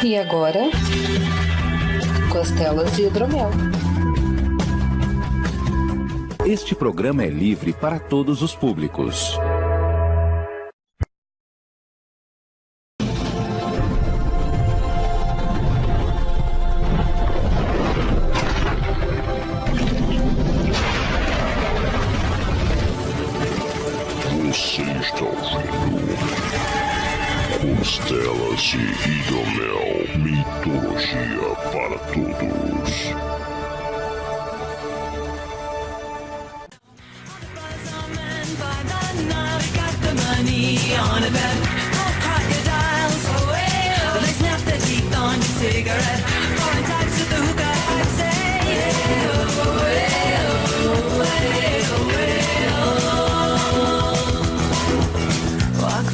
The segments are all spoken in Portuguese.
E agora, costelas de hidromel. Este programa é livre para todos os públicos. Você está ouvindo Costelas de Hidromel, mitologia para todos.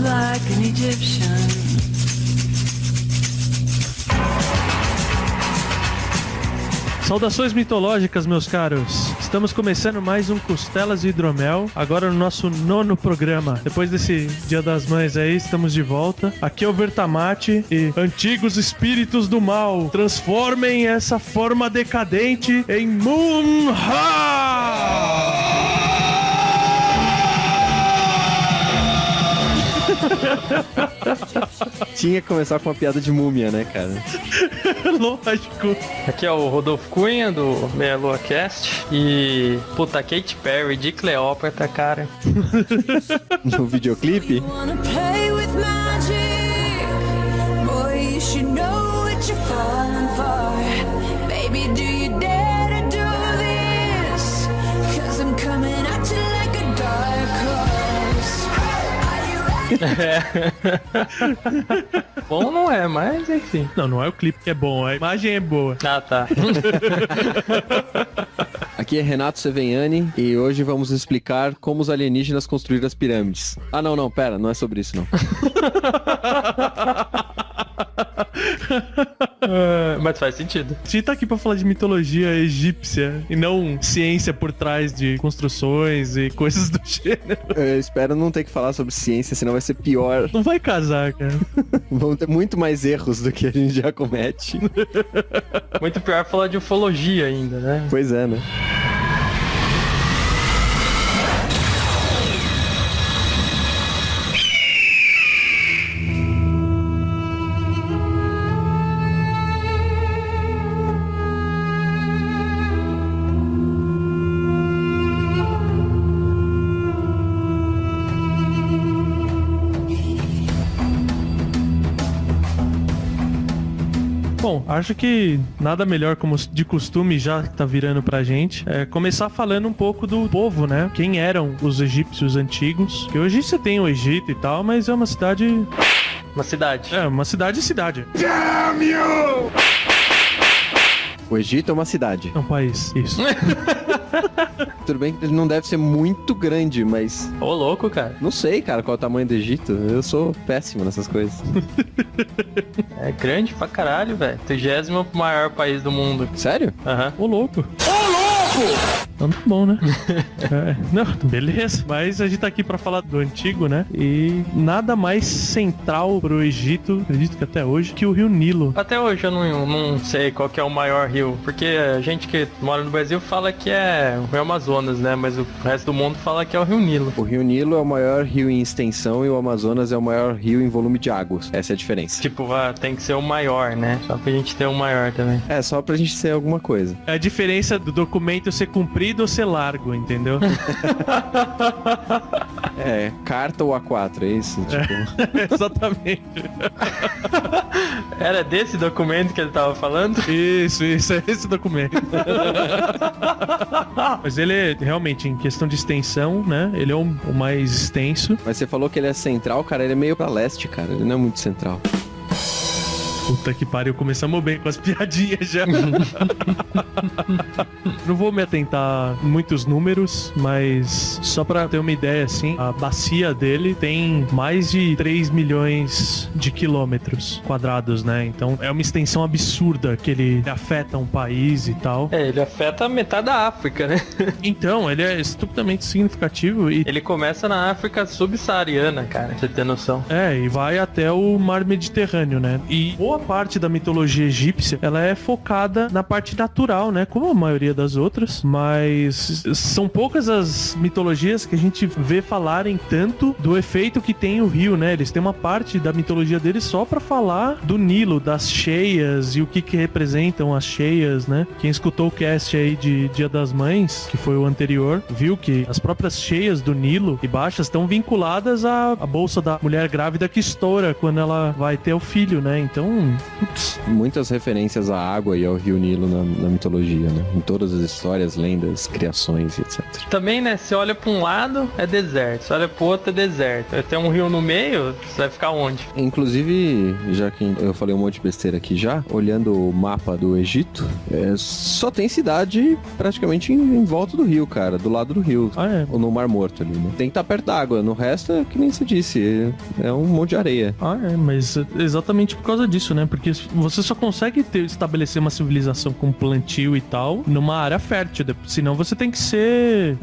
Like an Egyptian. Saudações mitológicas, meus caros. Estamos começando mais um Costelas de Hidromel, agora no nosso 9º programa. Depois desse Dia das Mães aí, estamos de volta. Aqui é o Vertamati e antigos espíritos do mal, transformem essa forma decadente em Munha! Tinha que começar com uma piada de múmia, né, cara? Lógico. Aqui é o Rodolfo Cunha, do Meia Lua Cast. E, puta, Katy Perry de Cleópatra, cara. No videoclipe? Wanna play with magic? Boy, you should know what you're falling for. Baby, do you dare to do this? 'Cause I'm coming at you like a dark horse. Bom não é, mas enfim. Não é o clipe que é bom, a imagem é boa. Ah, tá. Aqui é Renato Seveniani e hoje vamos explicar como os alienígenas construíram as pirâmides. Ah, não, pera, não é sobre isso, não. Mas faz sentido. A gente tá aqui pra falar de mitologia egípcia e não ciência por trás de construções e coisas do gênero. Eu espero não ter que falar sobre ciência, senão vai ser pior. Não vai casar, cara. Vão ter muito mais erros do que a gente já comete. Muito pior falar de ufologia ainda, né? Pois é, né? Bom, acho que nada melhor, como de costume já que tá virando pra gente, é começar falando um pouco do povo, né? Quem eram os egípcios antigos. Que hoje você tem o Egito e tal, mas é uma cidade... Uma cidade. É, uma cidade. O Egito é uma cidade. É um país, isso. Tudo bem que ele não deve ser muito grande, mas... Ô, louco, cara. Não sei, cara, qual é o tamanho do Egito. Eu sou péssimo nessas coisas. É grande pra caralho, velho. 30º maior país do mundo. Sério? Aham. Ô, louco. Então tá bom, né? Não, beleza. Mas a gente tá aqui pra falar do antigo, né? E nada mais central pro Egito, acredito que até hoje, que o rio Nilo. Até hoje eu não sei qual que é o maior rio. Porque a gente que mora no Brasil fala que é o Rio Amazonas, né? Mas o resto do mundo fala que é o Rio Nilo. O Rio Nilo é o maior rio em extensão e o Amazonas é o maior rio em volume de águas. Essa é a diferença. Tipo, tem que ser o maior, né? Só pra gente ter o maior também. É, só pra gente ser alguma coisa. É a diferença do documento ser comprido ou ser largo, entendeu? É, carta ou A4, é isso? Tipo... Exatamente. Era desse documento que ele tava falando? Isso, é esse documento. Mas ele é realmente, em questão de extensão, né? Ele é o mais extenso. Mas você falou que ele é central, cara, ele é meio pra leste, cara. Ele não é muito central. Puta que pariu, começamos bem com as piadinhas já. Não vou me atentar muitos números, mas só pra ter uma ideia, assim, a bacia dele tem mais de 3 milhões de quilômetros quadrados, né? Então é uma extensão absurda que ele afeta um país e tal. É, ele afeta metade da África, né? Então, ele é estupidamente significativo e... Ele começa na África subsaariana, cara, pra você ter noção. É, e vai até o mar Mediterrâneo, né? E, porra, boa parte da mitologia egípcia, ela é focada na parte natural, né? Como a maioria das outras, mas são poucas as mitologias que a gente vê falarem tanto do efeito que tem o rio, né? Eles têm uma parte da mitologia deles só pra falar do Nilo, das cheias e o que representam as cheias, né? Quem escutou o cast aí de Dia das Mães, que foi o anterior, viu que as próprias cheias do Nilo e baixas estão vinculadas à bolsa da mulher grávida que estoura quando ela vai ter o filho, né? Então, putz. Muitas referências à água e ao rio Nilo na mitologia, né? Em todas as histórias, lendas, criações, etc. Também, né? Você olha pra um lado, é deserto. Você olha pro outro, é deserto. Tem um rio no meio, você vai ficar onde? Inclusive, já que eu falei um monte de besteira aqui já, olhando o mapa do Egito, só tem cidade praticamente em volta do rio, cara. Do lado do rio. Ou no Mar Morto ali, né? Tem que estar perto da água. No resto, é que nem você disse, é um monte de areia. Mas exatamente por causa disso, né? Porque você só consegue estabelecer uma civilização com plantio e tal numa área fértil. Senão você tem que ser...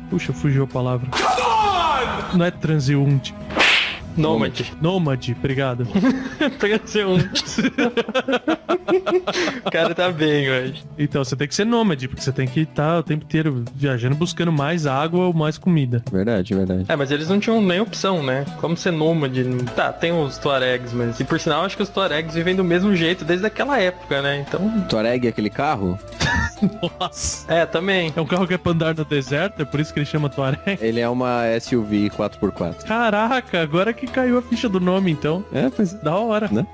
Puxa, fugiu a palavra. Não é transeunte. Nômade, obrigado. O cara tá bem hoje. Então, você tem que ser nômade, porque você tem que estar o tempo inteiro viajando, buscando mais água ou mais comida. Verdade. Mas eles não tinham nem opção, né? Como ser nômade? Tá, tem os Tuaregs, mas... E por sinal, acho que os Tuaregs vivem do mesmo jeito desde aquela época, né? Então... Tuareg é aquele carro? Nossa. Também. É um carro que é pra andar no deserto, é por isso que ele chama Tuareg? Ele é uma SUV 4x4. Caraca, agora que caiu a ficha do nome, então. Pois é. Da hora. Né?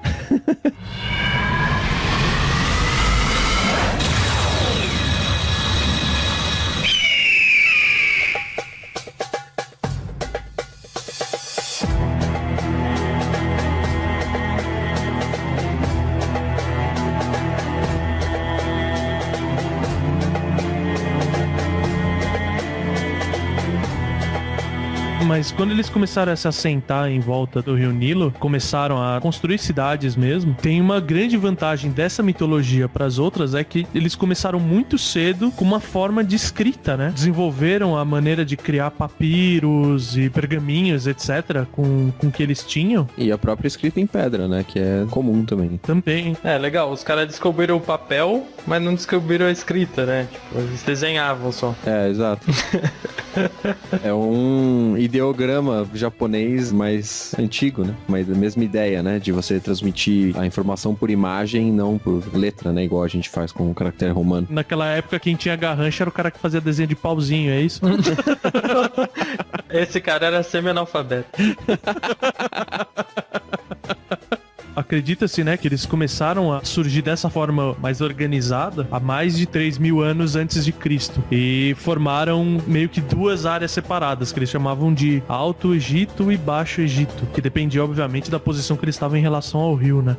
Mas quando eles começaram a se assentar em volta do Rio Nilo, começaram a construir cidades mesmo, tem uma grande vantagem dessa mitologia para as outras, é que eles começaram muito cedo com uma forma de escrita, né? Desenvolveram a maneira de criar papiros e pergaminhos, etc., com o que eles tinham. E a própria escrita em pedra, né? Que é comum também. Também. Legal. Os caras descobriram o papel, mas não descobriram a escrita, né? Tipo, eles desenhavam só. Exato. É um ideograma japonês mais antigo, né? Mas a mesma ideia, né? De você transmitir a informação por imagem e não por letra, né? Igual a gente faz com o caractere romano. Naquela época, quem tinha garrancha era o cara que fazia desenho de pauzinho, é isso? Esse cara era semi-analfabeto. Acredita-se, né, que eles começaram a surgir dessa forma mais organizada há mais de 3.000 anos antes de Cristo. E formaram meio que duas áreas separadas, que eles chamavam de Alto Egito e Baixo Egito, que dependia, obviamente, da posição que eles estavam em relação ao rio, né?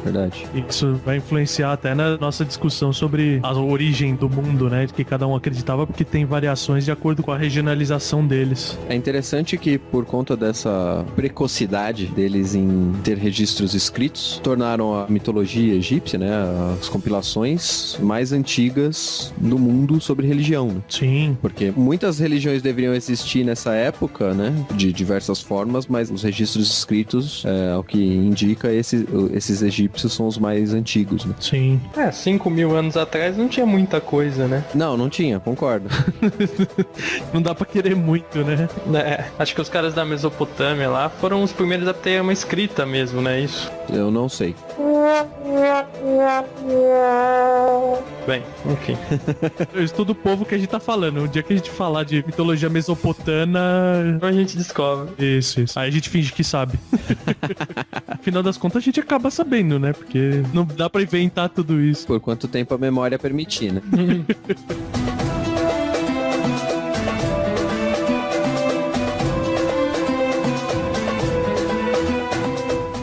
Verdade. Isso vai influenciar até na nossa discussão sobre a origem do mundo, né, de que cada um acreditava, porque tem variações de acordo com a regionalização deles. É interessante que, por conta dessa precocidade deles em ter registros escritos, tornaram a mitologia egípcia, né, as compilações mais antigas do mundo sobre religião. Né? Sim. Porque muitas religiões deveriam existir nessa época, né, de diversas formas, mas os registros escritos, ao que indica, esses egípcios são os mais antigos. Né? Sim. 5.000 anos atrás não tinha muita coisa, né? Não tinha, concordo. Não dá pra querer muito, né? Acho que os caras da Mesopotâmia lá foram os primeiros a ter uma escrita mesmo, né? Isso. Eu não sei. Bem, enfim. Eu estudo o povo que a gente tá falando. O dia que a gente falar de mitologia mesopotâmica, A gente descobre. Isso. Aí a gente finge que sabe. Afinal das contas, a gente acaba sabendo, né? Porque não dá pra inventar tudo isso. Por quanto tempo a memória permitir, né?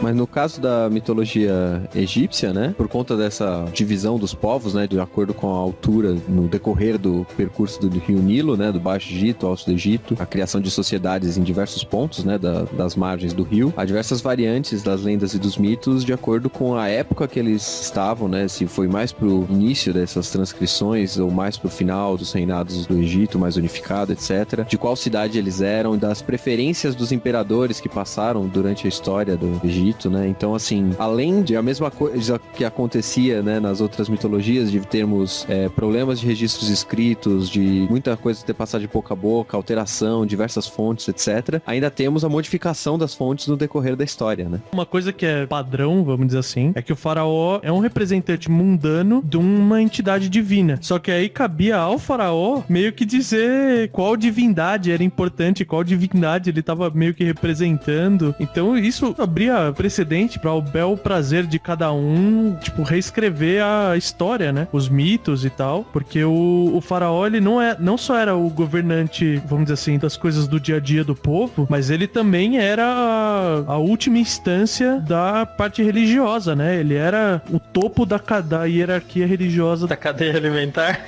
Mas no caso da mitologia egípcia, né, por conta dessa divisão dos povos, né, de acordo com a altura no decorrer do percurso do rio Nilo, né, do Baixo Egito, Alto Egito, a criação de sociedades em diversos pontos, né, das margens do rio, há diversas variantes das lendas e dos mitos de acordo com a época que eles estavam, né, se foi mais pro início dessas transcrições ou mais pro final dos reinados do Egito, mais unificado, etc. De qual cidade eles eram, das preferências dos imperadores que passaram durante a história do Egito, né? Então, assim, além de a mesma coisa que acontecia, né, nas outras mitologias, de termos problemas de registros escritos, de muita coisa ter passado de boca a boca, alteração, diversas fontes, etc., ainda temos a modificação das fontes no decorrer da história, né? Uma coisa que é padrão, vamos dizer assim, é que o faraó é um representante mundano de uma entidade divina. Só que aí cabia ao faraó meio que dizer qual divindade era importante, qual divindade ele estava meio que representando. Então isso abria precedente para o bel prazer de cada um, tipo, reescrever a história, né? Os mitos e tal. Porque o faraó, ele não só era o governante, vamos dizer assim, das coisas do dia a dia do povo, mas ele também era a última instância da parte religiosa, né? Ele era o topo da hierarquia religiosa. Da cadeia alimentar?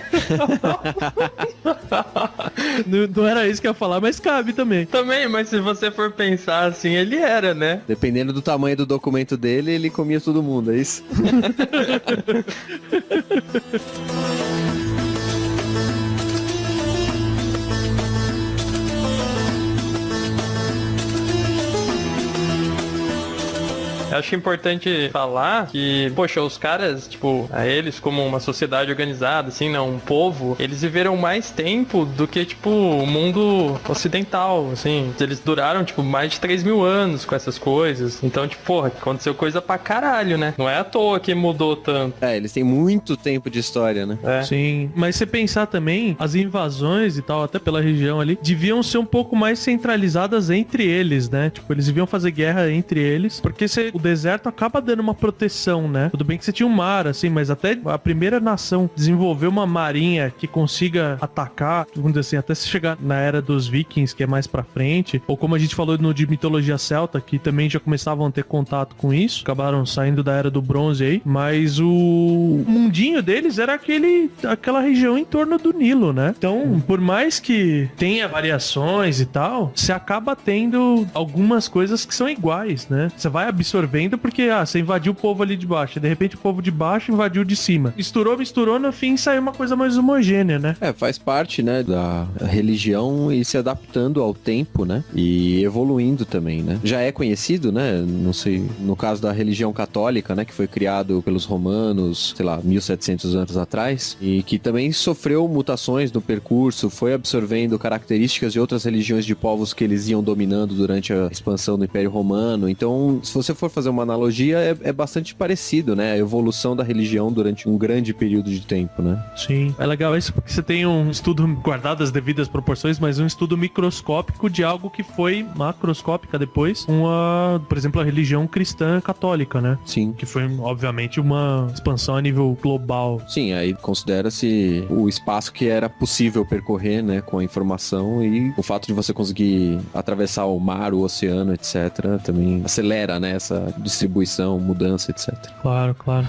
Não era isso que eu ia falar, mas cabe também. Também, mas se você for pensar assim, ele era, né? Dependendo do tamanho do documento dele, ele comia todo mundo, é isso? Eu acho importante falar que, poxa, os caras, tipo, a eles como uma sociedade organizada, assim, né, um povo, eles viveram mais tempo do que, tipo, o mundo ocidental, assim. Eles duraram, tipo, mais de 3.000 anos com essas coisas. Então, tipo, porra, aconteceu coisa pra caralho, né? Não é à toa que mudou tanto. Eles têm muito tempo de história, né? É. Sim, mas você pensar também, as invasões e tal, até pela região ali, deviam ser um pouco mais centralizadas entre eles, né? Tipo, eles deviam fazer guerra entre eles, porque o deserto acaba dando uma proteção, né? Tudo bem que você tinha um mar, assim, mas até a primeira nação desenvolver uma marinha que consiga atacar, vamos dizer assim, até se chegar na era dos vikings, que é mais pra frente, ou como a gente falou no de mitologia celta, que também já começavam a ter contato com isso, acabaram saindo da era do bronze aí, mas o mundinho deles era aquela região em torno do Nilo, né? Então, por mais que tenha variações e tal, você acaba tendo algumas coisas que são iguais, né? Você vai absorvendo porque, você invadiu o povo ali de baixo, e de repente o povo de baixo invadiu o de cima. Misturou, no fim saiu uma coisa mais homogênea, né? Faz parte, né, da religião e se adaptando ao tempo, né? E evoluindo também, né? Já é conhecido, né? Não sei, no caso da religião católica, né, que foi criado pelos romanos, sei lá, 1700 anos atrás, e que também sofreu mutações no percurso, foi absorvendo características de outras religiões de povos que eles iam dominando durante a expansão do Império Romano. Então, se você for fazer uma analogia, é bastante parecido, né? A evolução da religião durante um grande período de tempo, né? Sim. É legal isso porque você tem um estudo guardado as devidas proporções, mas um estudo microscópico de algo que foi macroscópica depois, por exemplo, a religião cristã católica, né? Sim. Que foi, obviamente, uma expansão a nível global. Sim, aí considera-se o espaço que era possível percorrer, né, com a informação, e o fato de você conseguir atravessar o mar, o oceano, etc., também acelera, né, essa distribuição, mudança, etc. Claro, claro.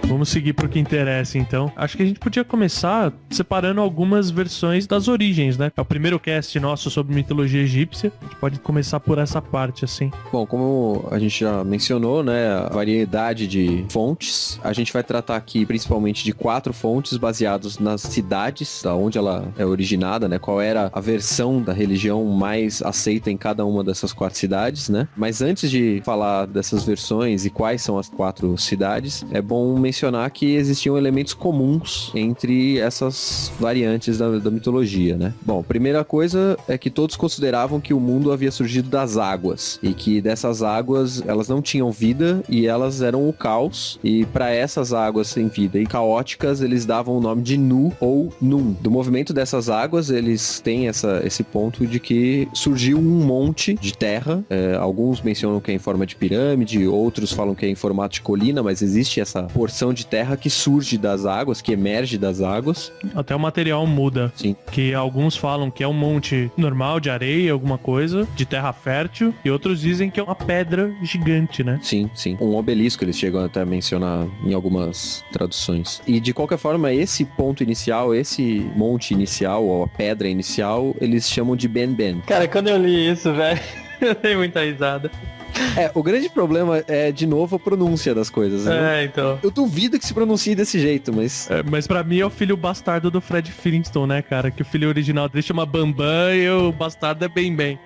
Vamos seguir pro que interessa, então. Acho que a gente podia começar separando algumas versões das origens, né? É o primeiro cast nosso sobre mitologia egípcia. A gente pode começar por essa parte, assim. Bom, como a gente já mencionou, né, a variedade de fontes, a gente vai tratar aqui principalmente de 4 fontes baseadas nas cidades, da onde ela é originada, né? Qual era a versão da religião mais aceita em cada uma dessas 4 cidades, né? Mas antes de falar dessas versões e quais são as 4 cidades, é bom mencionar mencionar que existiam elementos comuns entre essas variantes da mitologia, né? Bom, primeira coisa é que todos consideravam que o mundo havia surgido das águas e que dessas águas elas não tinham vida e elas eram o caos, e para essas águas sem vida e caóticas eles davam o nome de Nu ou Num. Do movimento dessas águas eles têm esse ponto de que surgiu um monte de terra, alguns mencionam que é em forma de pirâmide, outros falam que é em formato de colina, mas existe essa porção de terra que surge das águas, que emerge das águas. Até o material muda. Sim. Que alguns falam que é um monte normal de areia, alguma coisa, de terra fértil, e outros dizem que é uma pedra gigante, né? Sim, sim. Um obelisco eles chegam até a mencionar em algumas traduções. E de qualquer forma, esse ponto inicial, esse monte inicial, ou a pedra inicial, eles chamam de Ben Ben. Cara, quando eu li isso, velho, eu dei muita risada. O grande problema é, de novo, a pronúncia das coisas, né? Então. Eu duvido que se pronuncie desse jeito, mas... Mas pra mim é o filho bastardo do Fred Flintstone, né, cara? Que o filho original dele chama Bambam e o bastardo é Bem Bem.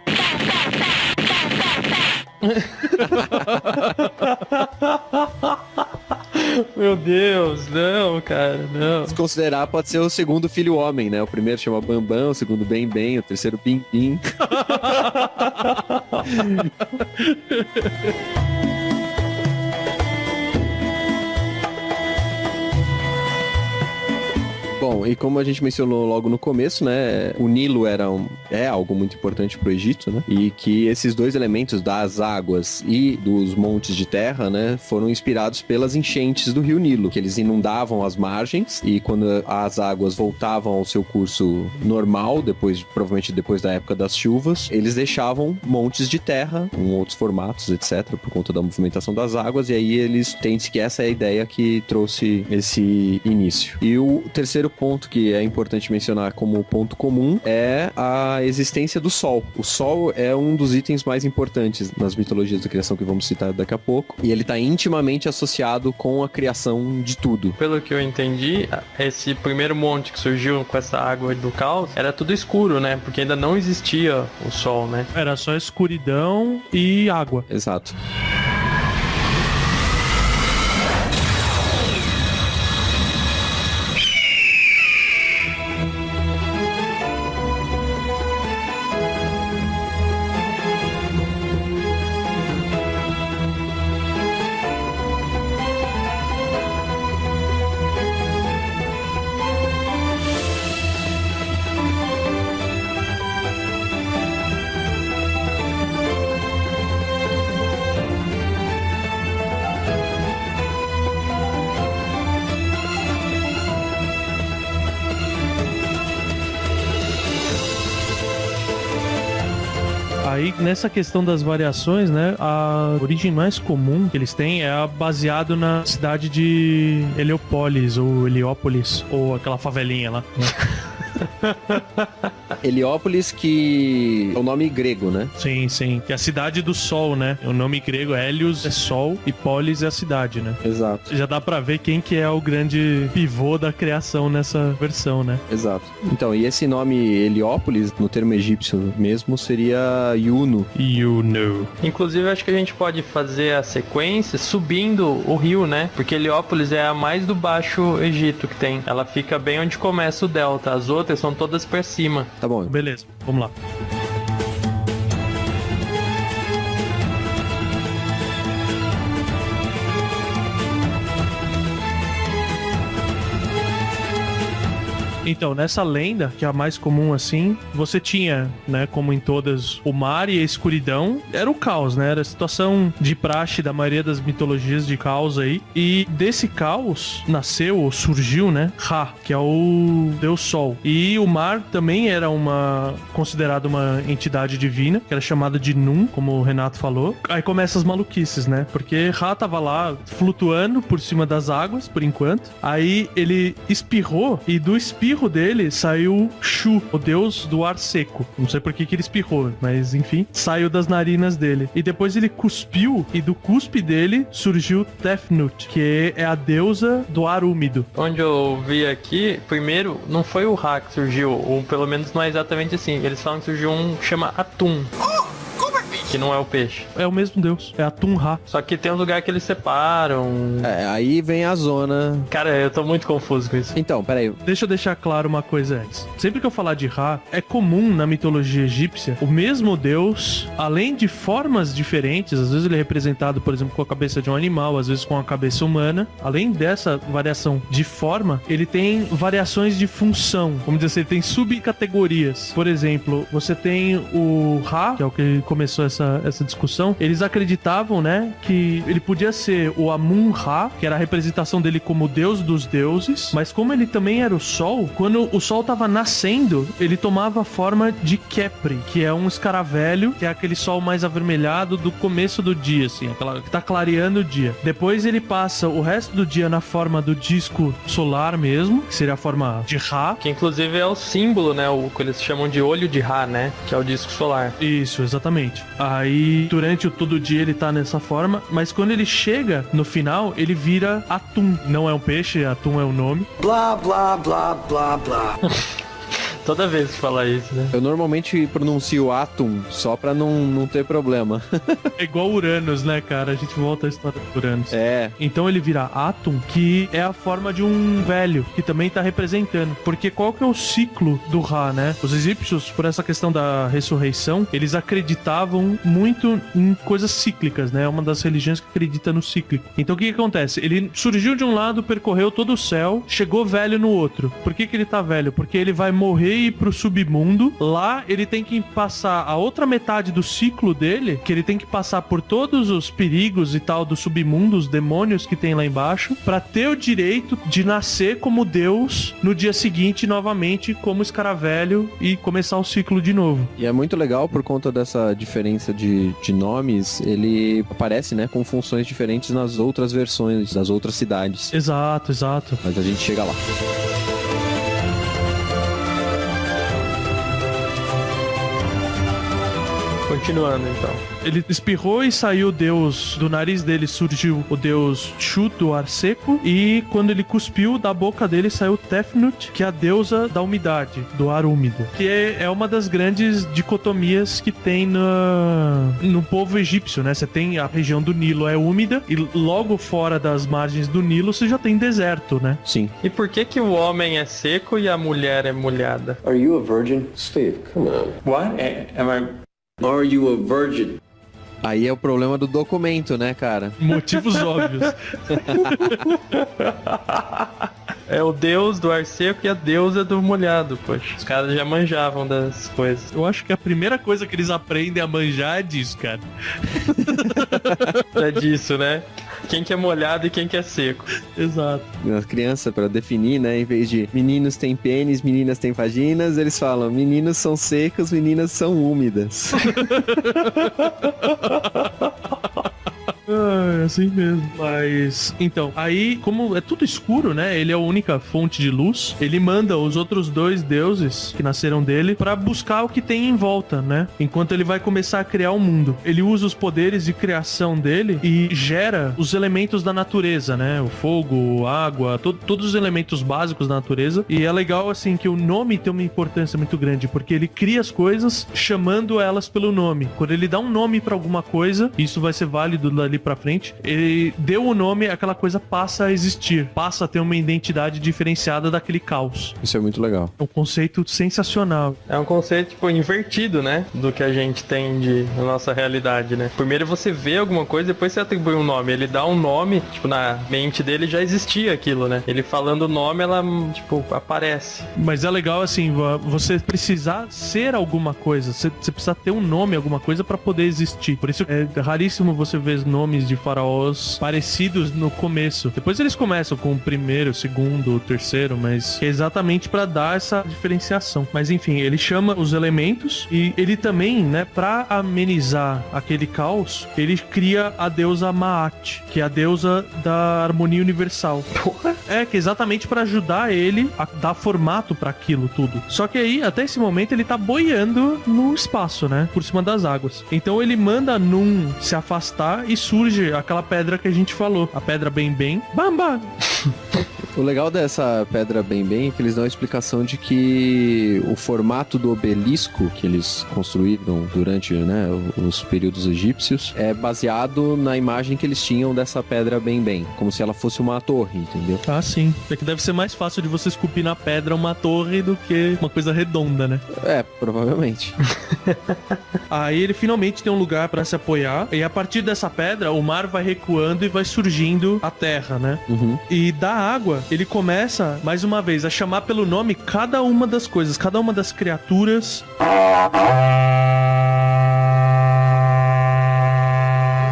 Meu Deus, não, cara, não. Se considerar, pode ser o segundo filho homem, né? O primeiro chama Bambam, o segundo Bem Bem, o terceiro Pim Pim. Bom, e como a gente mencionou logo no começo, né, o Nilo é algo muito importante pro Egito, né, e que esses dois elementos das águas e dos montes de terra, né, foram inspirados pelas enchentes do rio Nilo, que eles inundavam as margens e quando as águas voltavam ao seu curso normal, provavelmente depois da época das chuvas, eles deixavam montes de terra, em outros formatos, etc, por conta da movimentação das águas, e aí eles têm-se que essa é a ideia que trouxe esse início. E o terceiro ponto que é importante mencionar como ponto comum é a existência do Sol. O Sol é um dos itens mais importantes nas mitologias da criação que vamos citar daqui a pouco, e ele está intimamente associado com a criação de tudo. Pelo que eu entendi, esse primeiro monte que surgiu com essa água do caos, era tudo escuro, né? Porque ainda não existia o Sol, né? Era só escuridão e água. Exato. Aí, nessa questão das variações, né, a origem mais comum que eles têm é baseado na cidade de Heliópolis, ou Heliópolis, ou aquela favelinha lá. Heliópolis, que é o nome grego, né? Sim, sim. Que é a cidade do sol, né? O nome grego é Hélios, é sol, e Polis é a cidade, né? Exato. Já dá pra ver quem que é o grande pivô da criação nessa versão, né? Exato. Então, e esse nome Heliópolis, no termo egípcio mesmo, seria Yuno. Yuno. Inclusive, acho que a gente pode fazer a sequência subindo o rio, né? Porque Heliópolis é a mais do Baixo Egito que tem. Ela fica bem onde começa o delta. As outras são todas pra cima. Tá bom. Beleza, vamos lá. Então, nessa lenda, que é a mais comum assim, você tinha, né, como em todas, o mar e a escuridão. Era o caos, né? Era a situação de praxe da maioria das mitologias de caos aí. E desse caos nasceu, ou surgiu, né, Ra, que é o Deus Sol. E o mar também era considerado uma entidade divina, que era chamada de Num, como o Renato falou. Aí começam as maluquices, né? Porque Ra tava lá flutuando por cima das águas, por enquanto. Aí ele espirrou, e do espirro dele saiu Shu, o deus do ar seco. Não sei por que ele espirrou, mas enfim, saiu das narinas dele. E depois ele cuspiu, e do cuspe dele surgiu Tefnut, que é a deusa do ar úmido. Onde eu vi aqui, primeiro, não foi o Ra que surgiu, ou pelo menos não é exatamente assim. Eles falam que surgiu um que chama Atum. Oh, como é que não é o peixe. É o mesmo deus, é Atum-Ra. Só que tem um lugar que eles separam. Aí vem a zona. Cara, eu tô muito confuso com isso. Então, peraí. Deixa eu deixar claro uma coisa antes. Sempre que eu falar de Ra, é comum na mitologia egípcia o mesmo deus, além de formas diferentes, às vezes ele é representado, por exemplo, com a cabeça de um animal, às vezes com a cabeça humana. Além dessa variação de forma, ele tem variações de função. Vamos dizer assim, ele tem subcategorias. Por exemplo, você tem o Ra, que é o que começou essa discussão. Eles acreditavam, né, que ele podia ser o Amun-Ra, que era a representação dele como deus dos deuses, mas como ele também era o sol, quando o sol tava nascendo, ele tomava a forma de Khepri, que é um escaravelho, que é aquele sol mais avermelhado do começo do dia, assim, aquela que tá clareando o dia. Depois ele passa o resto do dia na forma do disco solar mesmo, que seria a forma de Ra. Que inclusive é o símbolo, né, o que eles chamam de olho de Ra, né, que é o disco solar. Isso, exatamente. Aí, durante todo o dia ele tá nessa forma, mas quando ele chega no final, ele vira Atum. Não é um peixe, Atum é o nome. Blá, blá, blá, blá, blá. Toda vez que fala isso, né? Eu normalmente pronuncio Atum só pra não ter problema. É igual Uranus, né, cara? A gente volta à história do Uranus. É. Então ele vira Atum, que é a forma de um velho, que também tá representando. Porque qual que é o ciclo do Ra, né? Os egípcios, por essa questão da ressurreição, eles acreditavam muito em coisas cíclicas, né? É uma das religiões que acredita no cíclico. Então o que acontece? Ele surgiu de um lado, percorreu todo o céu, chegou velho no outro. Por que ele tá velho? Porque ele vai morrer e ir pro submundo. Lá ele tem que passar a outra metade do ciclo dele, que ele tem que passar por todos os perigos e tal do submundo, os demônios que tem lá embaixo, pra ter o direito de nascer como Deus no dia seguinte novamente como escaravelho e começar o ciclo de novo. E é muito legal por conta dessa diferença de nomes, ele aparece, né, com funções diferentes nas outras versões, das outras cidades. Exato, exato. Mas a gente chega lá. Continuando, então. Ele espirrou e saiu o deus, do nariz dele surgiu o deus Chut, do ar seco, e quando ele cuspiu, da boca dele saiu Tefnut, que é a deusa da umidade, do ar úmido. Que é uma das grandes dicotomias que tem no povo egípcio, né? Você tem a região do Nilo é úmida, e logo fora das margens do Nilo você já tem deserto, né? Sim. E por que o homem é seco e a mulher é molhada? Are you a virgin? Steve, come on. What? Are you a virgin? Aí é o problema do documento, né, cara? Motivos óbvios. É o deus do ar seco e a deusa do molhado, poxa. Os caras já manjavam das coisas. Eu acho que a primeira coisa que eles aprendem a manjar é disso, cara. É disso, né? Quem que é molhado e quem que é seco. Exato. As crianças, pra definir, né, em vez de meninos têm pênis, meninas têm vaginas, eles falam meninos são secos, meninas são úmidas. É assim mesmo. Mas, então, aí, como é tudo escuro, né? Ele é a única fonte de luz. Ele manda os outros dois deuses que nasceram dele pra buscar o que tem em volta, né? Enquanto ele vai começar a criar o mundo. Ele usa os poderes de criação dele e gera os elementos da natureza, né? O fogo, a água, todos os elementos básicos da natureza. E é legal, assim, que o nome tem uma importância muito grande, porque ele cria as coisas chamando elas pelo nome. Quando ele dá um nome pra alguma coisa, isso vai ser válido dali pra frente, ele deu o nome, aquela coisa passa a existir, passa a ter uma identidade diferenciada daquele caos. Isso é muito legal. É um conceito sensacional. É um conceito, tipo, invertido, né? Do que a gente tem na nossa realidade, né? Primeiro você vê alguma coisa, depois você atribui um nome. Ele dá um nome, tipo, na mente dele já existia aquilo, né? Ele falando o nome, ela, tipo, aparece. Mas é legal, assim, você precisar ser alguma coisa, você precisa ter um nome, alguma coisa pra poder existir. Por isso é raríssimo você ver nomes de faraós parecidos no começo. Depois eles começam com o primeiro, o segundo, o terceiro, mas é exatamente pra dar essa diferenciação. Mas enfim, ele chama os elementos e ele também, né, pra amenizar aquele caos, ele cria a deusa Maat, que é a deusa da harmonia universal. É, que é exatamente pra ajudar ele a dar formato pra aquilo tudo. Só que aí, até esse momento, ele tá boiando no espaço, né, por cima das águas. Então ele manda Num se afastar e surge aquela pedra que a gente falou. A pedra Bem, Bamba! O legal dessa pedra bem é que eles dão a explicação de que o formato do obelisco que eles construíram durante, né, os períodos egípcios é baseado na imagem que eles tinham dessa pedra bem, como se ela fosse uma torre, entendeu? Ah, sim. É que deve ser mais fácil de você esculpir na pedra uma torre do que uma coisa redonda, né? É, provavelmente. Aí ele finalmente tem um lugar pra se apoiar, e a partir dessa pedra o mar vai recuando e vai surgindo a terra, né? Uhum. E da água ele começa, mais uma vez, a chamar pelo nome cada uma das coisas, cada uma das criaturas.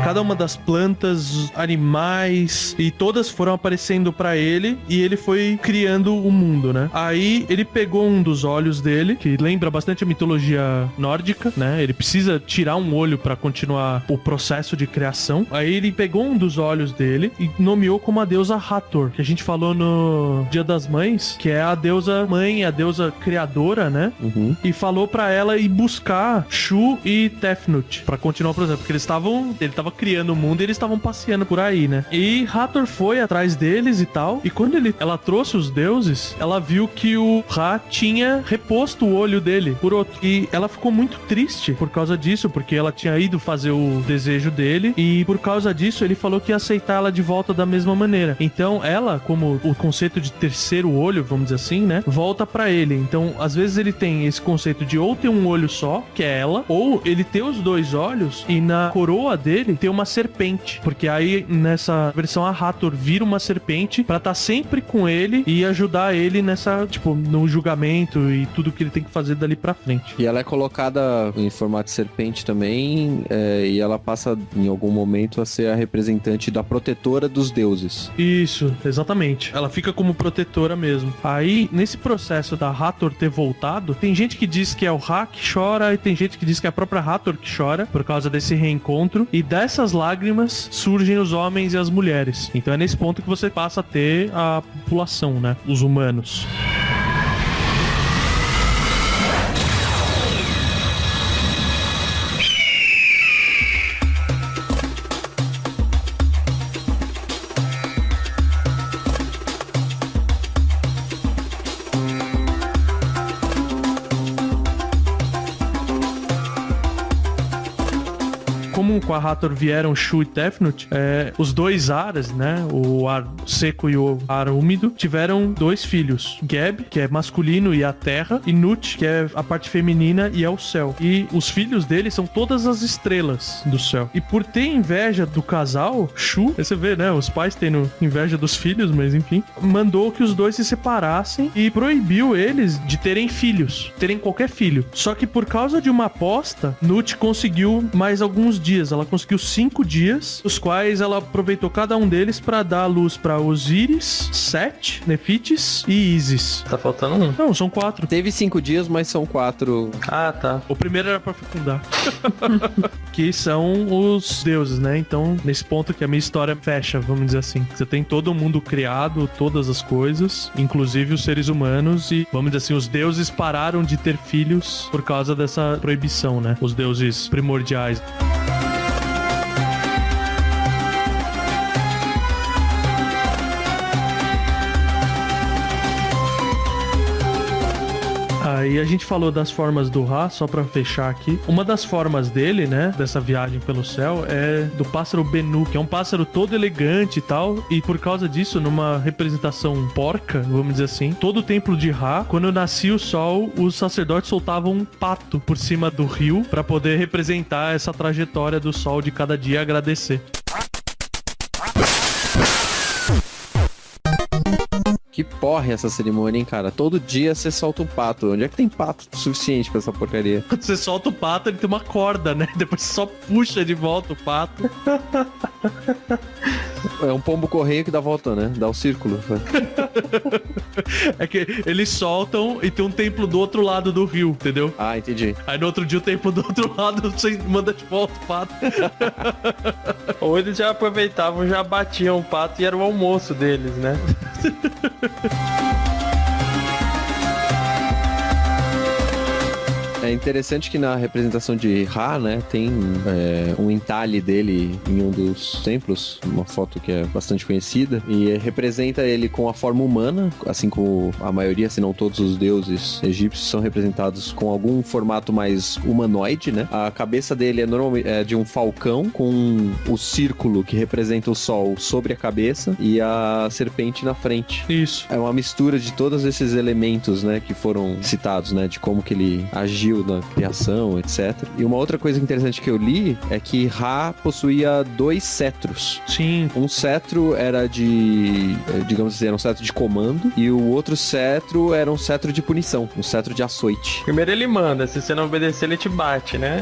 Cada uma das plantas, animais, e todas foram aparecendo pra ele, e ele foi criando o mundo, né? Aí ele pegou um dos olhos dele, que lembra bastante a mitologia nórdica, né? Ele precisa tirar um olho pra continuar o processo de criação. Aí ele pegou um dos olhos dele e nomeou como a deusa Hathor, que a gente falou no Dia das Mães, que é a deusa mãe, a deusa criadora, né? Uhum. E falou pra ela ir buscar Shu e Tefnut pra continuar o processo, porque ele tava criando o mundo e eles estavam passeando por aí, né? E Hathor foi atrás deles e tal, e quando ela trouxe os deuses, ela viu que o Ra tinha reposto o olho dele por outro, e ela ficou muito triste por causa disso, porque ela tinha ido fazer o desejo dele, e por causa disso ele falou que ia aceitar ela de volta da mesma maneira. Então ela, como o conceito de terceiro olho, vamos dizer assim, né, volta pra ele. Então às vezes ele tem esse conceito de ou ter um olho só, que é ela, ou ele ter os dois olhos e na coroa dele ter uma serpente, porque aí nessa versão a Hathor vira uma serpente pra estar sempre com ele e ajudar ele nessa, tipo, no julgamento e tudo que ele tem que fazer dali pra frente. E ela é colocada em formato de serpente também, e ela passa em algum momento a ser a representante da protetora dos deuses. Isso, exatamente. Ela fica como protetora mesmo. Aí, nesse processo da Hathor ter voltado, tem gente que diz que é o Ra que chora e tem gente que diz que é a própria Hathor que chora por causa desse reencontro, e dessas lágrimas surgem os homens e as mulheres. Então é nesse ponto que você passa a ter a população, né? Os humanos. Como com a Hathor vieram Shu e Tefnut, os dois ares, né, o ar seco e o ar úmido, tiveram dois filhos, Geb, que é masculino e a terra, e Nut, que é a parte feminina e é o céu. E os filhos deles são todas as estrelas do céu. E por ter inveja do casal, Shu, você vê, né, os pais tendo inveja dos filhos, mas enfim, mandou que os dois se separassem e proibiu eles de terem filhos, terem qualquer filho. Só que por causa de uma aposta, Nut conseguiu mais alguns dias. Ela conseguiu 5 dias, os quais ela aproveitou cada um deles pra dar a luz pra Osíris, Set, Nefites e Ísis. Tá faltando um. Não, são 4. Teve 5 dias, mas são 4. Ah, tá. O primeiro era pra fecundar. Que são os deuses, né? Então, nesse ponto que a minha história fecha, vamos dizer assim. Você tem todo mundo criado, todas as coisas, inclusive os seres humanos, e, vamos dizer assim, os deuses pararam de ter filhos por causa dessa proibição, né? Os deuses primordiais. Aí a gente falou das formas do Ra, só pra fechar aqui. Uma das formas dele, né, dessa viagem pelo céu, é do pássaro Bennu, que é um pássaro todo elegante e tal, e por causa disso, numa representação porca, vamos dizer assim, todo o templo de Ra, quando nascia o sol, os sacerdotes soltavam um pato por cima do rio pra poder representar essa trajetória do sol de cada dia e agradecer. Que porra é essa cerimônia, hein, cara? Todo dia você solta um pato. Onde é que tem pato suficiente pra essa porcaria? Quando você solta o pato, ele tem uma corda, né? Depois você só puxa de volta o pato. É um pombo correio que dá volta, né? Dá o círculo. É que eles soltam e tem um templo do outro lado do rio, entendeu? Ah, entendi. Aí no outro dia o templo do outro lado você manda de volta o pato. Ou eles já aproveitavam, já batiam o pato e era o almoço deles, né? É interessante que na representação de Ra, né, tem um entalhe dele em um dos templos, uma foto que é bastante conhecida, e representa ele com a forma humana, assim como a maioria, se não todos os deuses egípcios são representados com algum formato mais humanoide, né? A cabeça dele é normalmente de um falcão com o círculo que representa o sol sobre a cabeça e a serpente na frente. Isso. É uma mistura de todos esses elementos, né, que foram citados, né, de como que ele agiu na criação, etc. E uma outra coisa interessante que eu li é que Ra possuía 2 cetros. Sim. Um cetro era digamos assim, era um cetro de comando, e o outro cetro era um cetro de punição, um cetro de açoite. Primeiro ele manda, se você não obedecer, ele te bate, né?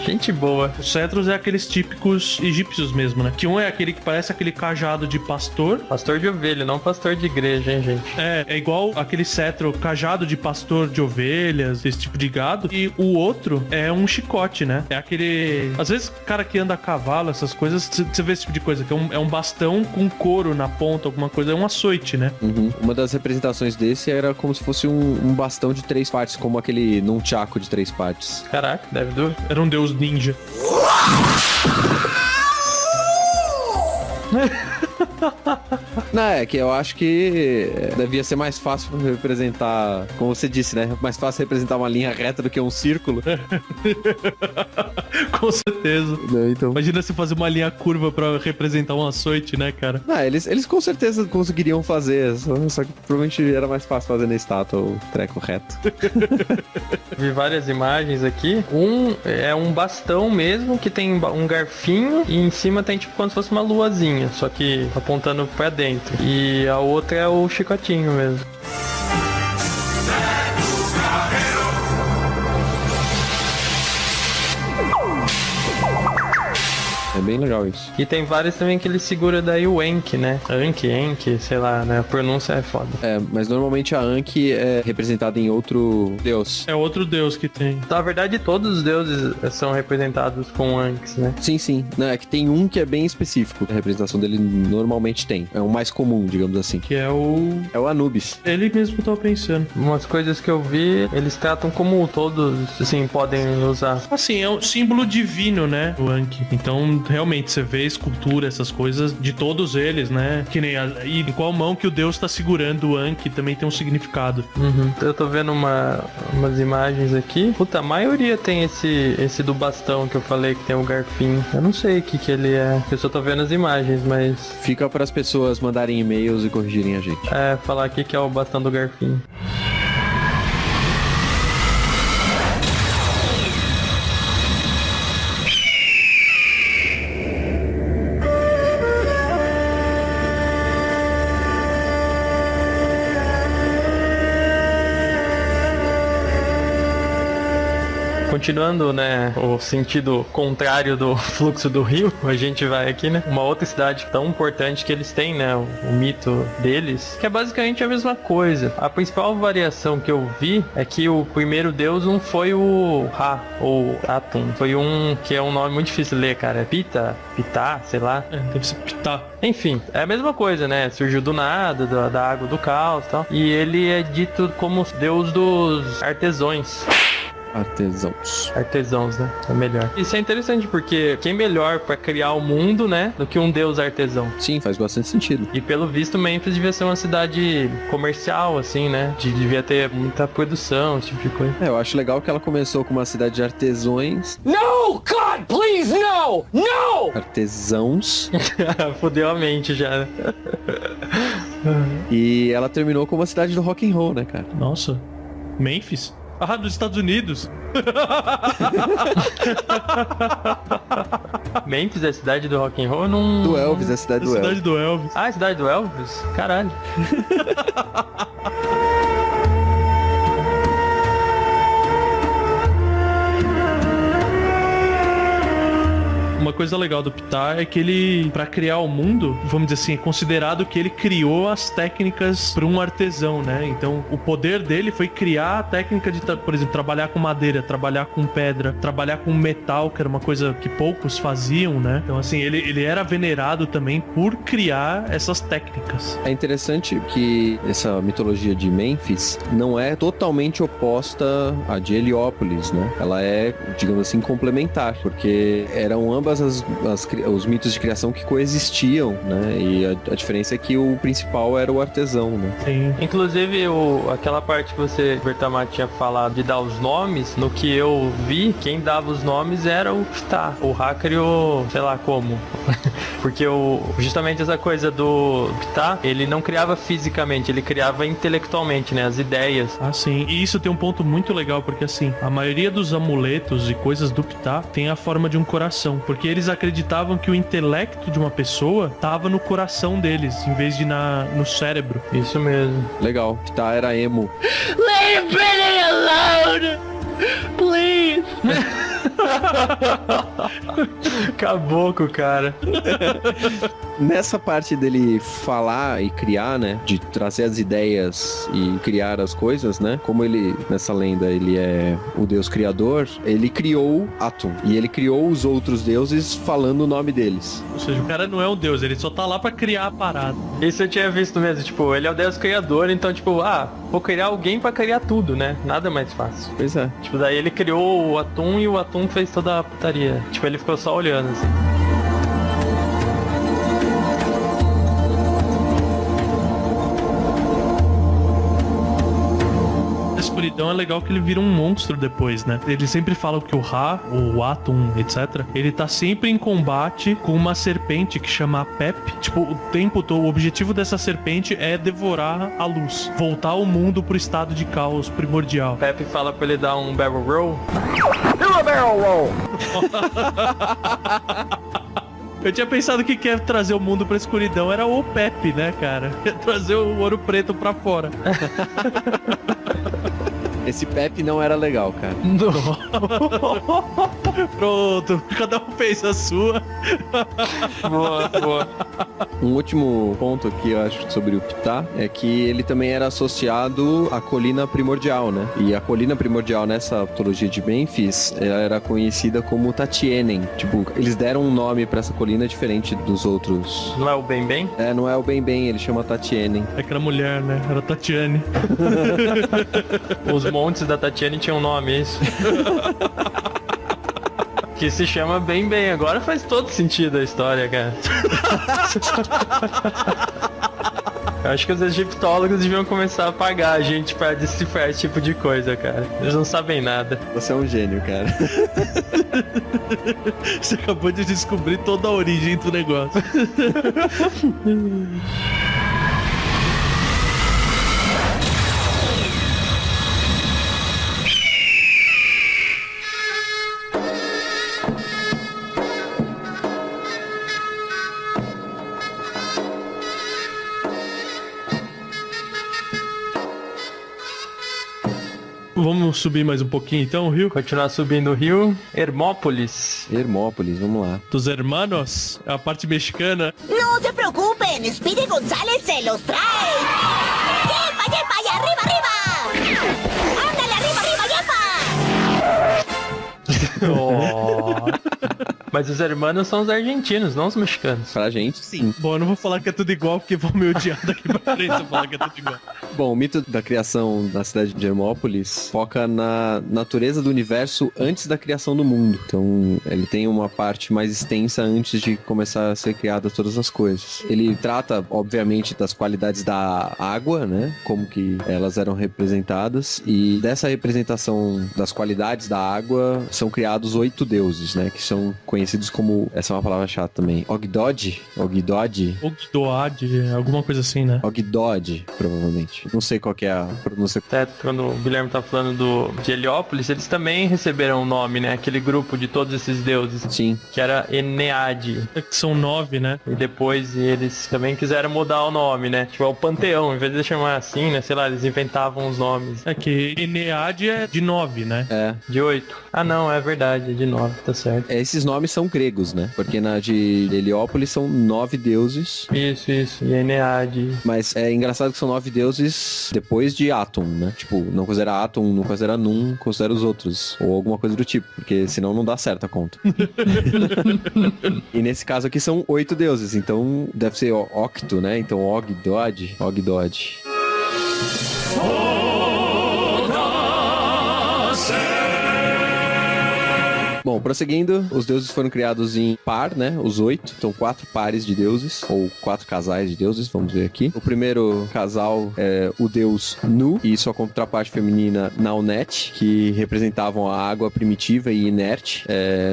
Gente boa. Os cetros é aqueles típicos egípcios mesmo, né? Que um é aquele que parece aquele cajado de pastor. Pastor de ovelha, não pastor de igreja, hein, gente? É igual aquele cetro cajado de pastor de ovelhas, esse tipo de gado. E o outro é um chicote, né? É aquele... Às vezes, cara que anda a cavalo, essas coisas, você vê esse tipo de coisa, que é um bastão com couro na ponta, alguma coisa, é um açoite, né? Uhum. Uma das representações desse era como se fosse um bastão de 3 partes, como aquele nunchaku de 3 partes. Caraca, deve doer. Era um deus ninja. Não, é que eu acho que devia ser mais fácil representar, como você disse, né? Mais fácil representar uma linha reta do que um círculo. Com certeza. Então... Imagina você fazer uma linha curva pra representar um açoite, né, cara? Não, eles com certeza conseguiriam fazer, só que provavelmente era mais fácil fazer na estátua o treco reto. Vi várias imagens aqui. Um é um bastão mesmo, que tem um garfinho, e em cima tem tipo como se fosse uma luazinha, só que apontando pra dentro. E a outra é o chicotinho mesmo. É bem legal isso. E tem vários também que ele segura daí o Enki, né? Enki, sei lá, né? A pronúncia é foda. É, mas normalmente a Anki é representada em outro deus. É outro deus que tem. Na verdade, todos os deuses são representados com Anki, né? Sim. Não, é que tem um que é bem específico. A representação dele normalmente tem. É o mais comum, digamos assim. Que é o... É o Anubis. Ele mesmo que eu tava pensando. Umas coisas que eu vi, eles tratam como todos, assim, podem usar. Assim, é um símbolo divino, né? O Anki. Então, realmente, você vê escultura, essas coisas, de todos eles, né? Que nem e em qual mão que o Deus tá segurando o Anki também tem um significado. Uhum. Eu tô vendo umas imagens aqui. Puta, a maioria tem esse do bastão que eu falei, que tem o garfinho. Eu não sei o que ele é. Eu só tô vendo as imagens, mas... Fica para as pessoas mandarem e-mails e corrigirem a gente. Falar aqui que é o bastão do garfinho. Continuando, né, o sentido contrário do fluxo do rio, a gente vai aqui, né, uma outra cidade tão importante que eles têm, né, o mito deles, que é basicamente a mesma coisa. A principal variação que eu vi é que o primeiro deus não foi o Ra, ou Atum, foi um que é um nome muito difícil de ler, cara, Pitá, sei lá. Deve ser Pitá. Enfim, é a mesma coisa, né, surgiu do nada, da água do caos e tal, e ele é dito como deus dos artesãos. Artesãos, né? É melhor. Isso é interessante porque quem melhor pra criar o mundo, né? Do que um deus artesão. Sim, faz bastante sentido. E pelo visto, Memphis devia ser uma cidade comercial, assim, né? Devia ter muita produção, esse tipo de coisa. Eu acho legal que ela começou com uma cidade de artesões. No! God, please, no! No! Artesãos. Fudeu a mente já, né? E ela terminou com uma cidade do rock and roll, né, cara? Nossa. Memphis? Ah, dos Estados Unidos. Memphis é a cidade do rock and roll? Não... Do Elvis, é a cidade do Elvis. Cidade do Elvis. Ah, é a cidade do Elvis? Caralho. Uma coisa legal do Ptah é que ele, pra criar o mundo, vamos dizer assim, é considerado que ele criou as técnicas para um artesão, né? Então, o poder dele foi criar a técnica de, por exemplo, trabalhar com madeira, trabalhar com pedra, trabalhar com metal, que era uma coisa que poucos faziam, né? Então, assim, ele era venerado também por criar essas técnicas. É interessante que essa mitologia de Mênfis não é totalmente oposta à de Heliópolis, né? Ela é, digamos assim, complementar, porque eram ambas os mitos de criação que coexistiam, né? E a diferença é que o principal era o artesão, né? Sim. Inclusive, aquela parte que você, Bertamat, tinha falado de dar os nomes, no que eu vi, quem dava os nomes era o Ptah. O Ra criou, sei lá como. Porque justamente essa coisa do Ptah, ele não criava fisicamente, ele criava intelectualmente, né? As ideias. Ah, sim. E isso tem um ponto muito legal, porque assim, a maioria dos amuletos e coisas do Ptah tem a forma de um coração, porque eles acreditavam que o intelecto de uma pessoa tava no coração deles, em vez de no cérebro. Isso mesmo. Legal. Ptah era emo. Leave Britney alone! Please! Caboclo, cara. Nessa parte dele falar e criar, né? De trazer as ideias e criar as coisas, né? Como ele, nessa lenda, ele é o deus criador, ele criou Atum. E ele criou os outros deuses falando o nome deles. Ou seja, o cara não é um deus, ele só tá lá pra criar a parada. Isso eu tinha visto mesmo, tipo, ele é o deus criador, então, tipo, vou criar alguém pra criar tudo, né? Nada mais fácil. Pois é. Tipo, daí ele criou o Atum e o Atum fez toda a putaria. Tipo, ele ficou só olhando, assim. A escuridão é legal que ele vira um monstro depois, né? Eles sempre falam que o Ra, o Atum, etc., ele tá sempre em combate com uma serpente que chama Pep. Tipo, o tempo todo, o objetivo dessa serpente é devorar a luz, voltar o mundo pro estado de caos primordial. Pepe fala pra ele dar um barrel roll. Do a barrel roll! Eu tinha pensado que quer trazer o mundo pra escuridão era o Pepe, né, cara? Quer trazer o ouro preto pra fora. Esse Pepe não era legal, cara. Pronto, cada um fez a sua. Boa, boa. Um último ponto aqui, eu acho, sobre o Ptah, é que ele também era associado à colina primordial, né? E a colina primordial nessa mitologia de Mênfis, ela era conhecida como Tatienen. Tipo, eles deram um nome pra essa colina diferente dos outros. Não é o Bem Bem? É, não é o Bem Bem, ele chama Tatienen. É que era mulher, né? Era Tatiane. Os montes da Tatiane tinham um nome, isso. Que se chama Bem Bem. Agora faz todo sentido a história, cara. Eu acho que os egiptólogos deviam começar a pagar a gente pra decifrar esse tipo de coisa, cara. Eles não sabem nada. Você é um gênio, cara. Você acabou de descobrir toda a origem do negócio. Vamos subir mais um pouquinho então o rio? Continuar subindo o rio. Hermópolis. Hermópolis, vamos lá. Dos hermanos, a parte mexicana. No se preocupen, Speedy González se los trae. ¡Yepa, yepa, y arriba, arriba! ¡Ándale, arriba, arriba, yepa! Oh. Mas os hermanos são os argentinos, não os mexicanos. Pra gente, sim. Bom, eu não vou falar que é tudo igual, porque vão me odiar daqui pra frente se eu falar que é tudo igual. Bom, o mito da criação da cidade de Hermópolis foca na natureza do universo antes da criação do mundo. Então, ele tem uma parte mais extensa antes de começar a ser criadas todas as coisas. Ele trata, obviamente, das qualidades da água, né? Como que elas eram representadas. E dessa representação das qualidades da água, são criados 8 deuses, né? Que são conhecidos como... Essa é uma palavra chata também. Ogdod? Ogdoad, alguma coisa assim, né? Ogdod, provavelmente. Exatamente. Não sei qual que é a pronúncia. Até quando o Guilherme tá falando de Heliópolis, eles também receberam um nome, né? Aquele grupo de todos esses deuses. Sim. Que era Eneade. Que são 9, né? E depois eles também quiseram mudar o nome, né? Tipo, é o Panteão. Em vez de chamar assim, né? Sei lá, eles inventavam os nomes. É que Eneade é de 9, né? É. De 8. Ah, não, é verdade. É de 9, tá certo. Esses nomes são gregos, né? Porque na de Heliópolis são 9 deuses. Isso. E Eneade. Mas é engraçado que são 9 deuses depois de Atum, né? Tipo, não considera Atum, não considera Num, considera os outros. Ou alguma coisa do tipo. Porque senão não dá certo a conta. E nesse caso aqui são 8 deuses. Então deve ser Octo, né? Então Og, Dod. Bom, prosseguindo, os deuses foram criados em par, né? Os 8. São 4 pares de deuses, ou 4 casais de deuses, vamos ver aqui. O primeiro casal é o deus Nu e sua contraparte feminina Naunet, que representavam a água primitiva e inerte.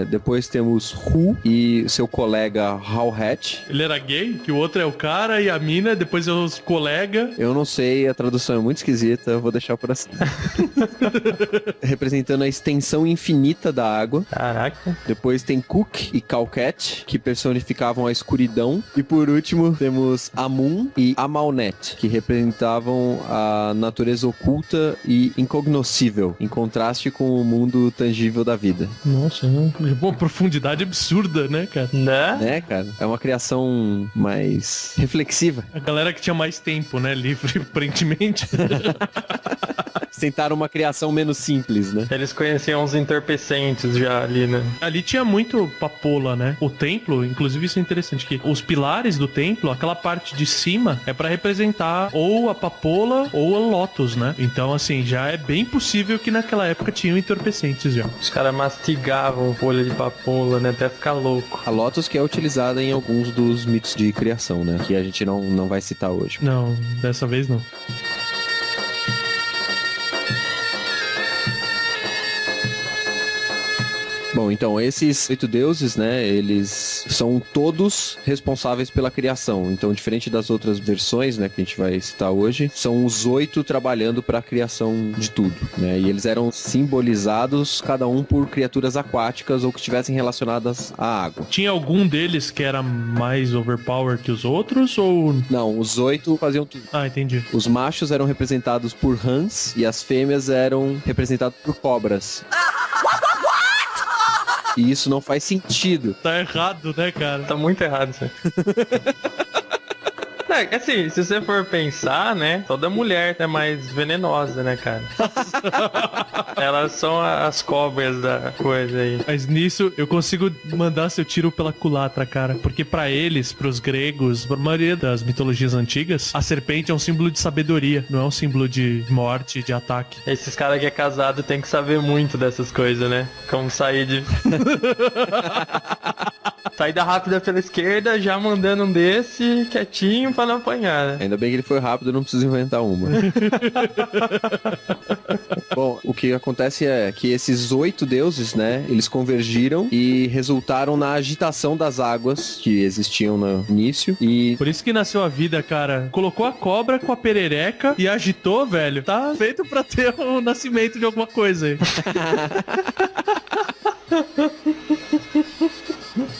Depois temos Hu e seu colega Hauhet. Ele era gay, que o outro é o cara e a mina, depois é os colega. Eu não sei, a tradução é muito esquisita, eu vou deixar por assim. Representando a extensão infinita da água. Caraca. Depois tem Cook e Calquet, que personificavam a escuridão. E por último, temos Amun e Amalnet, que representavam a natureza oculta e incognoscível, em contraste com o mundo tangível da vida. Nossa, uma profundidade absurda, né, cara? Né, cara? É uma criação mais reflexiva. A galera que tinha mais tempo, né, livre, aparentemente. Tentaram uma criação menos simples, né? Eles conheciam os entorpecentes já ali, né? Ali tinha muito papoula, né? O templo, inclusive isso é interessante, que os pilares do templo, aquela parte de cima é pra representar ou a papoula ou o lótus, né? Então, assim, já é bem possível que naquela época tinham entorpecentes já. Os caras mastigavam folha de papoula, né? Até ficar louco. A lótus que é utilizada em alguns dos mitos de criação, né? Que a gente não vai citar hoje. Não, dessa vez não. Bom, então, esses 8 deuses, né, eles são todos responsáveis pela criação. Então, diferente das outras versões, né, que a gente vai citar hoje, são os 8 trabalhando para a criação de tudo, né? E eles eram simbolizados, cada um por criaturas aquáticas ou que estivessem relacionadas à água. Tinha algum deles que era mais overpower que os outros, ou... Não, os 8 faziam tudo. Ah, entendi. Os machos eram representados por rãs e as fêmeas eram representadas por cobras. E isso não faz sentido. Tá errado, né, cara? Tá muito errado isso aí. É, assim, se você for pensar, né, toda mulher é mais venenosa, né, cara? Elas são as cobras da coisa aí. Mas nisso eu consigo mandar seu tiro pela culatra, cara. Porque pra eles, pros gregos, pra maioria das mitologias antigas, a serpente é um símbolo de sabedoria, não é um símbolo de morte, de ataque. Esses caras que é casado tem que saber muito dessas coisas, né? Como sair de... Saída rápida pela esquerda, já mandando um desse quietinho pra não apanhar, né? Ainda bem que ele foi rápido, não preciso inventar uma. Bom, o que acontece é que esses 8 deuses, né, eles convergiram e resultaram na agitação das águas que existiam no início e... Por isso que nasceu a vida, cara. Colocou a cobra com a perereca e agitou, velho. Tá feito pra ter o nascimento de alguma coisa aí.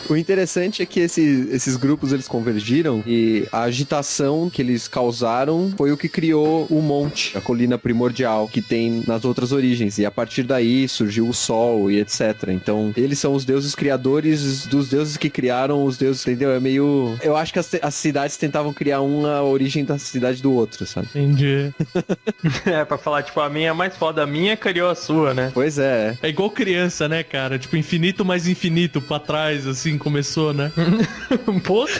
O interessante é que esses grupos eles convergiram e a agitação que eles causaram foi o que criou o monte, a colina primordial que tem nas outras origens. E a partir daí surgiu o sol e etc. Então, eles são os deuses criadores dos deuses que criaram os deuses, entendeu? É meio... Eu acho que as cidades tentavam criar a origem da cidade do outro, sabe? Entendi. É, pra falar, tipo, a minha é mais foda, a minha criou a sua, né? Pois é. É igual criança, né, cara? Tipo, infinito mais infinito pra trás, assim, começou, né? Um pouco.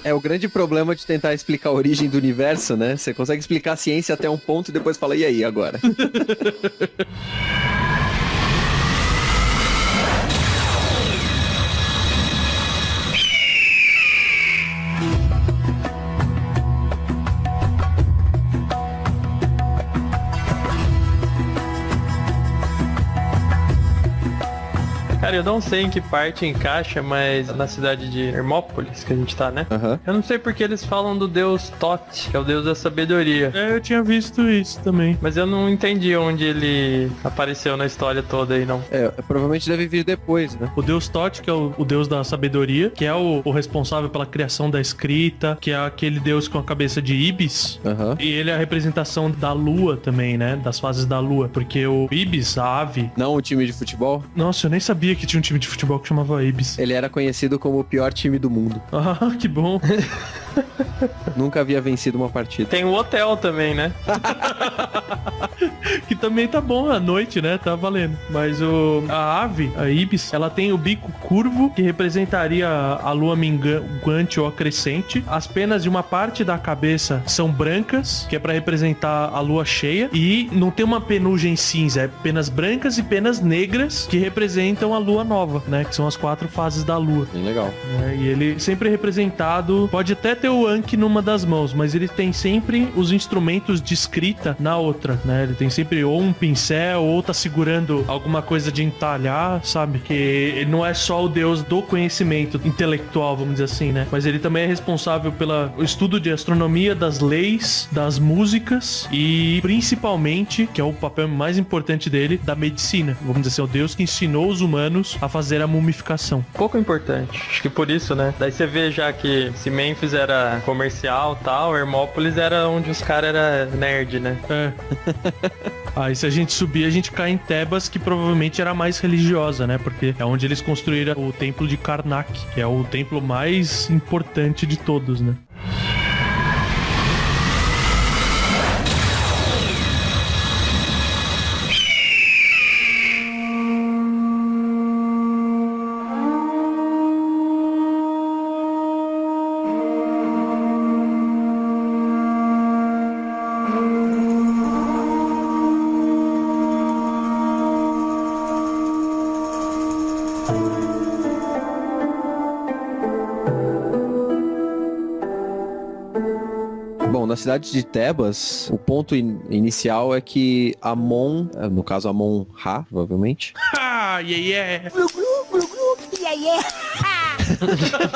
É o grande problema de tentar explicar a origem do universo, né? Você consegue explicar a ciência até um ponto e depois fala, e aí, agora? Cara, eu não sei em que parte encaixa, mas na cidade de Hermópolis, que a gente tá, né? Eu não sei porque eles falam do deus Thoth, que é o deus da sabedoria. Eu tinha visto isso também. Mas eu não entendi onde ele apareceu na história toda aí, não. Provavelmente deve vir depois, né? O deus Thoth, que é o deus da sabedoria, que é o responsável pela criação da escrita, que é aquele deus com a cabeça de Ibis. E ele é a representação da lua também, né? Das fases da lua. Porque o Ibis, a ave... Não o time de futebol? Nossa, eu nem sabia que tinha um time de futebol que chamava Ibis. Ele era conhecido como o pior time do mundo. Ah, que bom. Nunca havia vencido uma partida. Tem o hotel também, né? Que também tá bom à noite, né? Tá valendo. Mas a ave, a Ibis, ela tem o bico curvo, que representaria a lua minguante ou a crescente. As penas de uma parte da cabeça são brancas, que é pra representar a lua cheia. E não tem uma penugem cinza, é penas brancas e penas negras, que representam a lua nova, né? Que são as 4 fases da lua. Bem legal. E ele sempre é representado, pode até ter o Anki numa das mãos, mas ele tem sempre os instrumentos de escrita na outra, né? Ele tem sempre ou um pincel, ou tá segurando alguma coisa de entalhar, sabe? Que ele não é só o deus do conhecimento intelectual, vamos dizer assim, né? Mas ele também é responsável pelo estudo de astronomia, das leis, das músicas e principalmente, que é o papel mais importante dele, da medicina. Vamos dizer assim, é o deus que ensinou os humanos a fazer a mumificação. Pouco importante. Acho que por isso, né? Daí você vê já que se Memphis era comercial e tal, Hermópolis era onde os caras eram nerd, né? Aí se a gente subir, a gente cai em Tebas, que provavelmente era mais religiosa, né? Porque é onde eles construíram o templo de Karnak, que é o templo mais importante de todos, né? Na cidade de Tebas, o ponto inicial é que Amon, no caso Amon-Ra, provavelmente.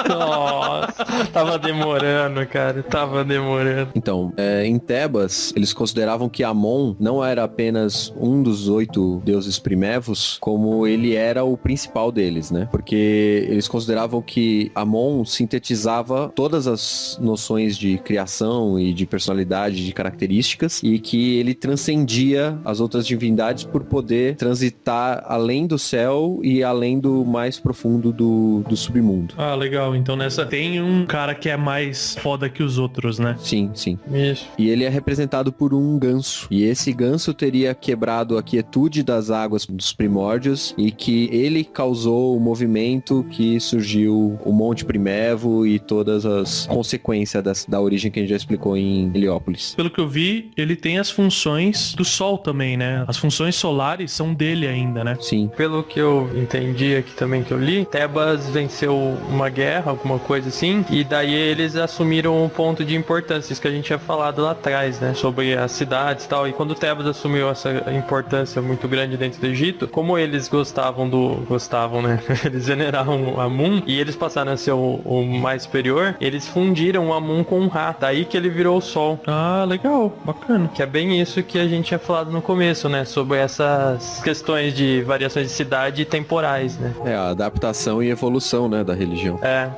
Nossa, tava demorando, cara. Tava demorando. Então, em Tebas, eles consideravam que Amon não era apenas um dos 8 deuses primevos, como ele era o principal deles, né? Porque eles consideravam que Amon sintetizava todas as noções de criação e de personalidade, de características, e que ele transcendia as outras divindades por poder transitar além do céu e além do mais profundo do submundo. Ah, legal. Então nessa tem um cara que é mais foda que os outros, né? Sim, sim. Isso. E ele é representado por um ganso. E esse ganso teria quebrado a quietude das águas dos primórdios e que ele causou o movimento que surgiu o Monte Primevo e todas as consequências da origem que a gente já explicou em Heliópolis. Pelo que eu vi, ele tem as funções do Sol também, né? As funções solares são dele ainda, né? Sim. Pelo que eu entendi aqui também, que eu li, Tebas venceu uma guerra, alguma coisa assim, e daí eles assumiram um ponto de importância, isso que a gente tinha falado lá atrás, né? Sobre as cidades e tal. E quando Tebas assumiu essa importância muito grande dentro do Egito, como eles gostavam, né? Eles veneravam Amun e eles passaram a ser o mais superior, eles fundiram o Amun com o Ra. Daí que ele virou o Sol. Ah, legal. Bacana. Que é bem isso que a gente tinha falado no começo, né? Sobre essas questões de variações de cidade e temporais, né? É, a adaptação e evolução, né, da religião. É.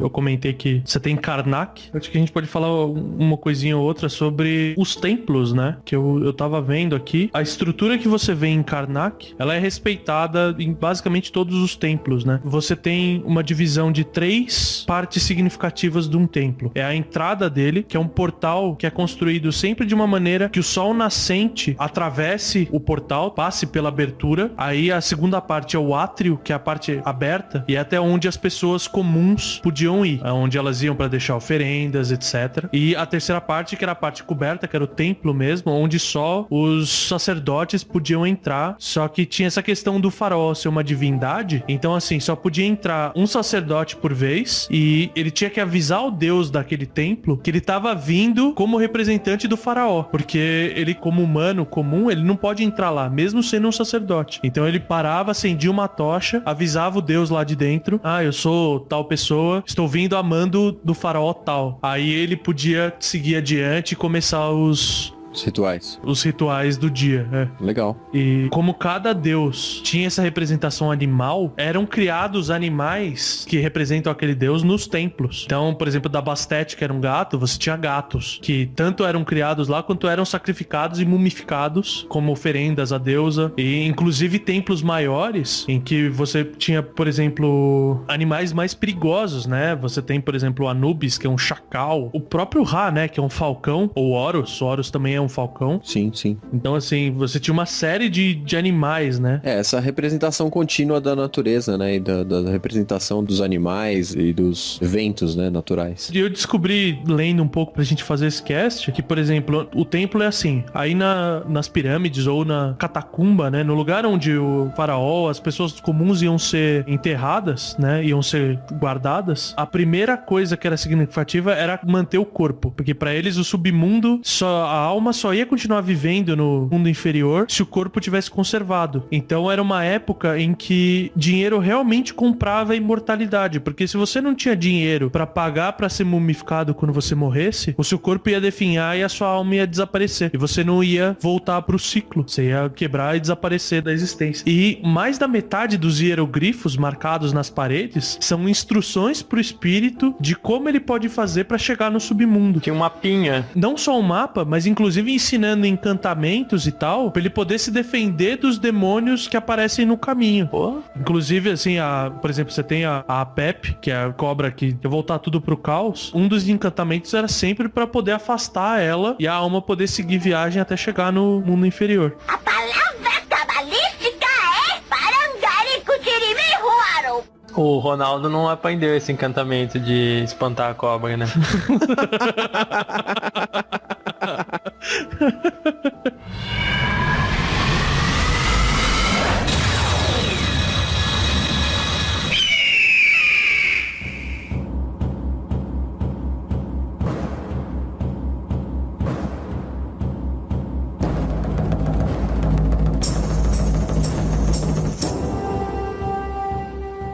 Eu comentei que você tem Karnak. Acho que a gente pode falar uma coisinha ou outra sobre os templos, né? Que eu tava vendo aqui. A estrutura que você vê em Karnak, ela é respeitada em basicamente todos os templos, né? Você tem uma divisão de 3 partes significativas de um templo. É a entrada dele, que é um portal que é construído sempre de uma maneira que o sol nascente atravesse o portal, passe pela abertura. Aí a segunda parte é o átrio, que é a parte aberta, e é até onde as pessoas comuns podiam podiam ir, onde elas iam pra deixar oferendas, etc. E a terceira parte, que era a parte coberta, que era o templo mesmo, onde só os sacerdotes podiam entrar, só que tinha essa questão do faraó ser uma divindade, então assim, só podia entrar um sacerdote por vez, e ele tinha que avisar o deus daquele templo que ele tava vindo como representante do faraó, porque ele, como humano comum, ele não pode entrar lá, mesmo sendo um sacerdote. Então ele parava, acendia uma tocha, avisava o deus lá de dentro: eu sou tal pessoa, estou vindo a mando do faraó tal. Aí ele podia seguir adiante e começar os rituais do dia, Legal. E como cada deus tinha essa representação animal, eram criados animais que representam aquele deus nos templos. Então, por exemplo, da Bastet, que era um gato, você tinha gatos que tanto eram criados lá, quanto eram sacrificados e mumificados como oferendas à deusa. E inclusive templos maiores, em que você tinha, por exemplo, animais mais perigosos, né? Você tem, por exemplo, o Anubis, que é um chacal. O próprio Ra, né? Que é um falcão. Ou Horus. Horus também é um falcão. Sim. Então, assim, você tinha uma série de animais, né? Essa representação contínua da natureza, né? E da representação dos animais e dos eventos, né? Naturais. E eu descobri, lendo um pouco pra gente fazer esse cast, que, por exemplo, o templo é assim. Aí nas pirâmides ou na catacumba, né? No lugar onde o faraó, as pessoas comuns iam ser enterradas, né? Iam ser guardadas. A primeira coisa que era significativa era manter o corpo. Porque pra eles, o submundo, a alma só ia continuar vivendo no mundo inferior se o corpo tivesse conservado. Então era uma época em que dinheiro realmente comprava a imortalidade, porque se você não tinha dinheiro pra pagar pra ser mumificado quando você morresse, o seu corpo ia definhar e a sua alma ia desaparecer, e você não ia voltar pro ciclo, você ia quebrar e desaparecer da existência. E mais da metade dos hieroglifos marcados nas paredes são instruções pro espírito de como ele pode fazer pra chegar no submundo. Tinha um mapinha. Não só um mapa, mas inclusive ensinando encantamentos e tal, pra ele poder se defender dos demônios que aparecem no caminho. Pô. Inclusive, assim, por exemplo, você tem a Apep, que é a cobra que quer voltar tudo pro caos. Um dos encantamentos era sempre pra poder afastar ela e a alma poder seguir viagem até chegar no mundo inferior. A palavra cabalística é Parangari-Kuchirimi-Huaro. O Ronaldo não aprendeu esse encantamento de espantar a cobra, né?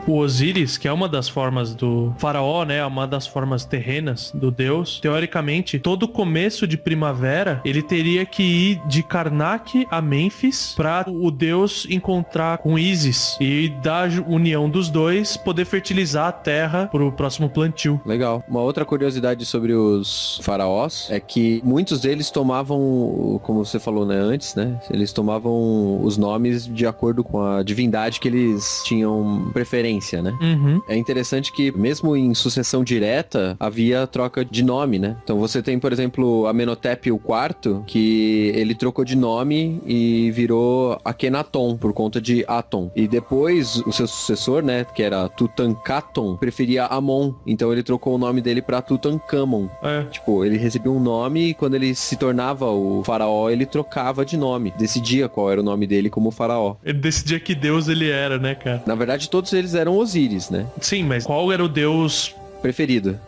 O Osíris, que é uma das formas do faraó, né, uma das formas terrenas do deus, teoricamente, todo começo de primavera, ele teria que ir de Karnak a Mênfis para o deus encontrar com Ísis e da união dos dois poder fertilizar a terra pro próximo plantio. Legal. Uma outra curiosidade sobre os faraós é que muitos deles tomavam, como você falou, né, antes, né, eles tomavam os nomes de acordo com a divindade que eles tinham preferência, né? Uhum. É interessante que, mesmo em sucessão direta, havia troca de nome, né? Então você tem, por exemplo, Amenhotep IV, que ele trocou de nome e virou Akhenaton, por conta de Aton. E depois, o seu sucessor, né, que era Tutankhaton, preferia Amon. Então ele trocou o nome dele pra Tutankhamon. Tipo, ele recebia um nome e quando ele se tornava o faraó, ele trocava de nome. Decidia qual era o nome dele como faraó. Ele decidia que deus ele era, né, cara? Na verdade, todos eles eram Osíris, né? Sim, mas qual era o deus preferido,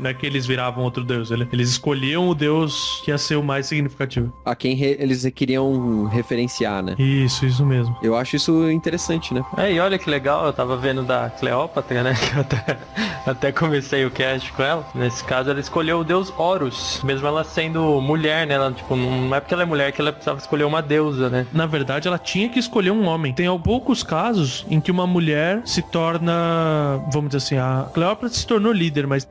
não é que eles viravam outro deus, eles escolhiam o deus que ia ser o mais significativo. A quem eles queriam referenciar, né? Isso mesmo. Eu acho isso interessante, né? E olha que legal, eu tava vendo da Cleópatra, né? Que eu até comecei o cast com ela. Nesse caso, ela escolheu o deus Horus, mesmo ela sendo mulher, né? Ela, tipo, não é porque ela é mulher que ela precisava escolher uma deusa, né? Na verdade, ela tinha que escolher um homem. Tem poucos casos em que uma mulher se torna, vamos dizer assim, a Cleópatra se tornou líder, mas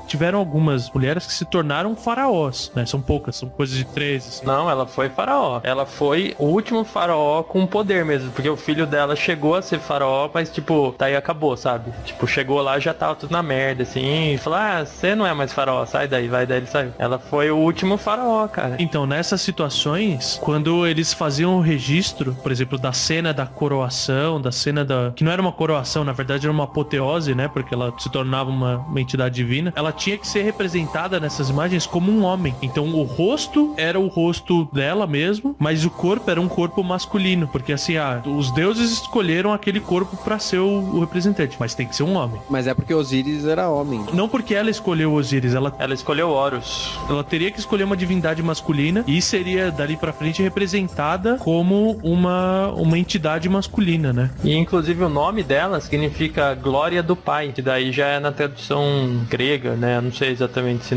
tiveram algumas mulheres que se tornaram faraós, né? São poucas, são coisas de 3, assim. Não, ela foi faraó. Ela foi o último faraó com poder mesmo, porque o filho dela chegou a ser faraó, mas tipo, tá aí acabou, sabe? Tipo, chegou lá já tava tudo na merda, assim, e falou, você não é mais faraó, sai daí, vai daí, ele saiu. Ela foi o último faraó, cara. Então, nessas situações, quando eles faziam o registro, por exemplo, da cena da coroação, da cena da... que não era uma coroação, na verdade era uma apoteose, né? Porque ela se tornava uma entidade divina. Ela tinha que ser representada nessas imagens como um homem. Então, o rosto era o rosto dela mesmo, mas o corpo era um corpo masculino. Porque assim, os deuses escolheram aquele corpo pra ser o representante, mas tem que ser um homem. Mas é porque Osíris era homem. Não porque ela escolheu Osíris, ela escolheu Horus. Ela teria que escolher uma divindade masculina e seria dali pra frente representada como uma entidade masculina, né? E inclusive o nome dela significa glória do pai, que daí já é na tradução grega, né? Eu não sei exatamente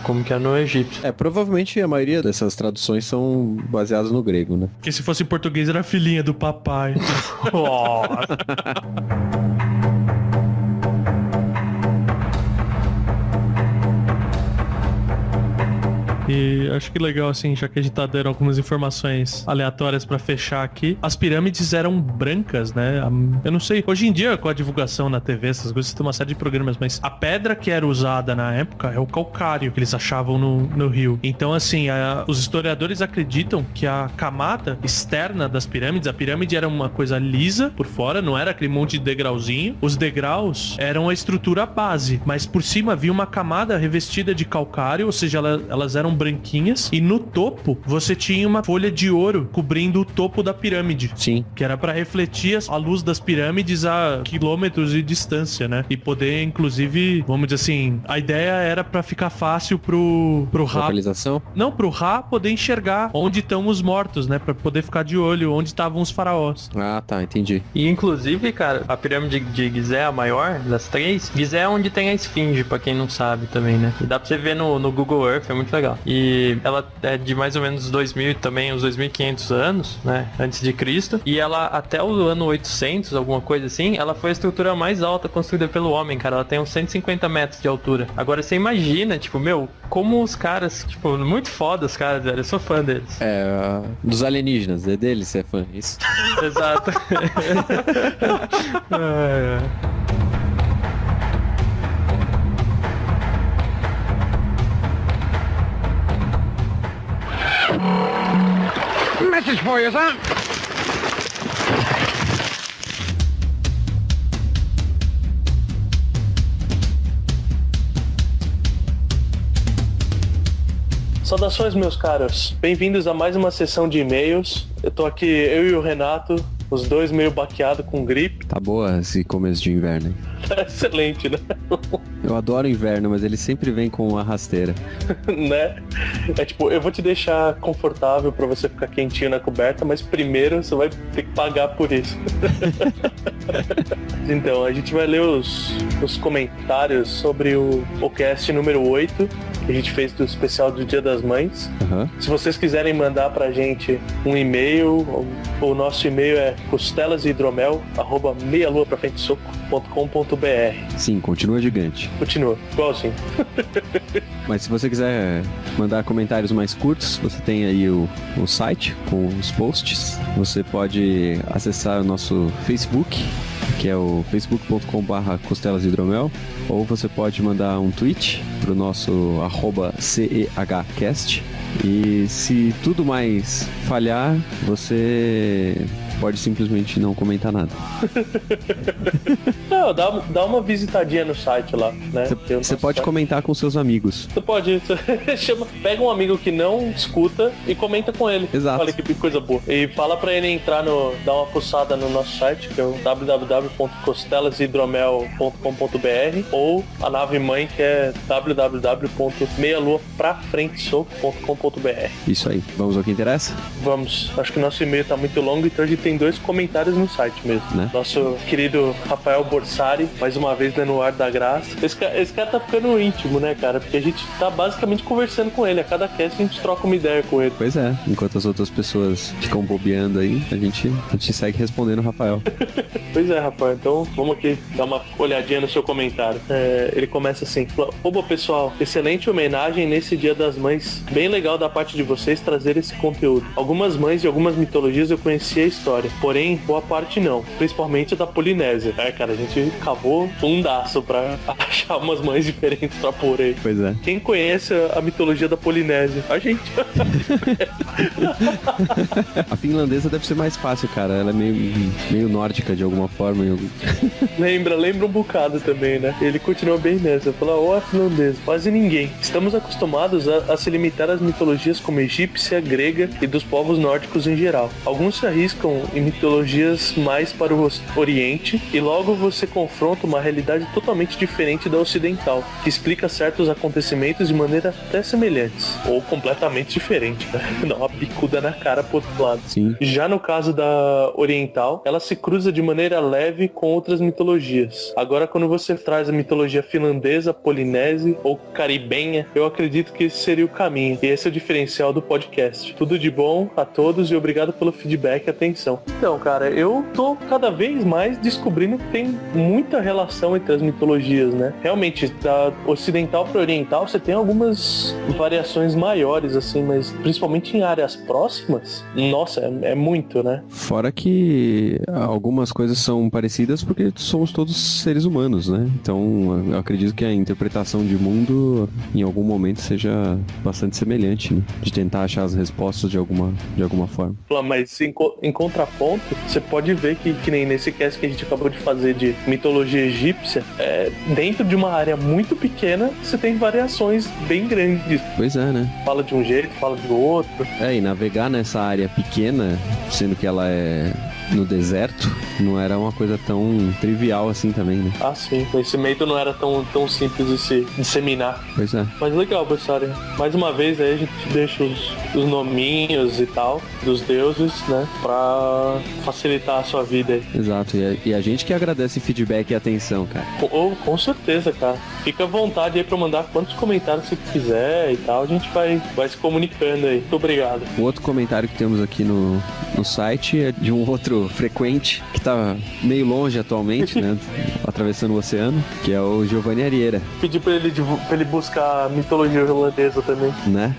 como que é no egípcio. Provavelmente a maioria dessas traduções são baseadas no grego, né? Porque se fosse em português era filhinha do papai. E acho que legal, assim, já que a gente tá dando algumas informações aleatórias pra fechar aqui. As pirâmides eram brancas, né? Eu não sei, hoje em dia, com a divulgação na TV, essas coisas, tem uma série de programas, mas a pedra que era usada na época é o calcário que eles achavam no rio. Então, assim, os historiadores acreditam que a camada externa das pirâmides, a pirâmide era uma coisa lisa por fora, não era aquele monte de degrauzinho. Os degraus eram a estrutura base, mas por cima havia uma camada revestida de calcário, ou seja, elas eram branquinhas, e no topo você tinha uma folha de ouro cobrindo o topo da pirâmide. Sim. Que era pra refletir a luz das pirâmides a quilômetros de distância, né? E poder, inclusive, vamos dizer assim, a ideia era pra ficar fácil pro Ra... Localização? Não, pro Ra poder enxergar onde estão os mortos, né? Pra poder ficar de olho onde estavam os faraós. Ah, tá, entendi. E inclusive, cara, a pirâmide de Gizé, a maior das 3, Gizé é onde tem a esfinge, pra quem não sabe também, né? E dá pra você ver no Google Earth, é muito legal. E ela é de mais ou menos 2000 também, uns 2500 anos, né, antes de Cristo. E ela, até o ano 800, alguma coisa assim, ela foi a estrutura mais alta construída pelo homem, cara. Ela tem uns 150 metros de altura. Agora, você imagina, tipo, como os caras, tipo, muito foda os caras, velho. Eu sou fã deles. Dos alienígenas, é deles, você é fã, isso? Exato. Message for you, sir. Saudações, meus caros. Bem-vindos a mais uma sessão de e-mails. Eu tô aqui, eu e o Renato, os dois meio baqueados com gripe. Tá boa esse começo de inverno aí. Tá excelente, né? Eu adoro o inverno, mas ele sempre vem com uma rasteira. Né? É tipo, eu vou te deixar confortável pra você ficar quentinho na coberta, mas primeiro você vai ter que pagar por isso. Então, a gente vai ler os comentários sobre o cast número 8, que a gente fez do especial do Dia das Mães. Uhum. Se vocês quiserem mandar pra gente um e-mail, o nosso e-mail é costelasidromel@meialuaprafrentesoco.com.br. Sim, continua gigante. Continua, igual assim. Mas se você quiser mandar comentários mais curtos, você tem aí o site com os posts. Você pode acessar o nosso Facebook, que é o facebook.com/costelasidromel, ou você pode mandar um tweet pro nosso @CEHcast. E se tudo mais falhar, você pode simplesmente não comentar nada. Não, dá uma visitadinha no site lá, né? Você pode comentar com seus amigos. Você pode, pega um amigo que não escuta e comenta com ele. Exato. Olha que coisa boa. E fala pra ele entrar dar uma fuçada no nosso site, que é o www.costelasidromel.com.br, ou a nave mãe, que é www.meialuaprafrentesoco.com.br. Isso aí. Vamos ao que interessa? Vamos. Acho que o nosso e-mail tá muito longo, então a gente tem 2 comentários no site mesmo, né? Nosso querido Rafael Borsari, mais uma vez dando o ar da graça. Esse cara tá ficando íntimo, né, cara? Porque a gente tá basicamente conversando com ele. A cada cast a gente troca uma ideia com ele. Pois é, enquanto as outras pessoas ficam bobeando aí, a gente segue respondendo o Rafael. Pois é, Rafael. Então vamos aqui dar uma olhadinha no seu comentário. Ele começa assim: oba, pessoal, excelente homenagem nesse Dia das Mães. Bem legal da parte de vocês trazer esse conteúdo. Algumas mães de algumas mitologias eu conhecia a história, porém boa parte não, principalmente da Polinésia. Cara, a gente cavou fundaço pra achar umas mães diferentes pra pôr aí. Pois é. Quem conhece a mitologia da Polinésia? A gente. A finlandesa deve ser mais fácil, cara. Ela é meio nórdica de alguma forma. Lembra um bocado também, né? Ele continua bem nessa. Fala, a finlandesa, quase ninguém. Estamos acostumados a se limitar às mitologias como egípcia, grega e dos povos nórdicos em geral. Alguns se arriscam em mitologias mais para o Oriente e logo você confronta uma realidade totalmente diferente da ocidental, que explica certos acontecimentos de maneira até semelhantes, ou completamente diferente, né? Dá uma bicuda na cara pro outro lado. Sim. Já no caso da oriental, ela se cruza de maneira leve com outras mitologias. Agora, quando você traz a mitologia finlandesa, polinésia ou caribenha, eu acredito que esse seria o caminho. E esse é o diferencial do podcast. Tudo de bom a todos e obrigado pelo feedback e atenção. Então, cara, eu tô cada vez mais descobrindo que tem muita relação entre as mitologias, né? Realmente, da ocidental para oriental, você tem algumas variações maiores, assim, mas principalmente em áreas próximas, nossa, é muito, né? Fora que algumas coisas são parecidas porque somos todos seres humanos, né? Então, eu acredito que a interpretação de mundo, em algum momento, seja bastante semelhante, né? De tentar achar as respostas de alguma forma. Mas em contraponto, você pode ver que nem nesse cast que a gente acabou de fazer de mitologia egípcia, dentro de uma área muito pequena, você tem variações bem grandes. Pois é, né? Fala de um jeito, fala de outro. E navegar nessa área pequena, sendo que ela é no deserto, não era uma coisa tão trivial assim também, né? Ah, sim. O conhecimento não era tão simples de se disseminar. Pois é. Mas legal, pessoal. Mais uma vez aí a gente deixa os nominhos e tal dos deuses, né? Pra facilitar a sua vida aí. Exato. E a gente que agradece feedback e atenção, cara. Com certeza, cara. Fica à vontade aí pra mandar quantos comentários você quiser e tal. A gente vai se comunicando aí. Muito obrigado. O outro comentário que temos aqui no site é de um outro frequente que tá meio longe atualmente, né? Atravessando o oceano, que é o Giovanni Arieira. Pedi pra ele buscar mitologia holandesa também. Né?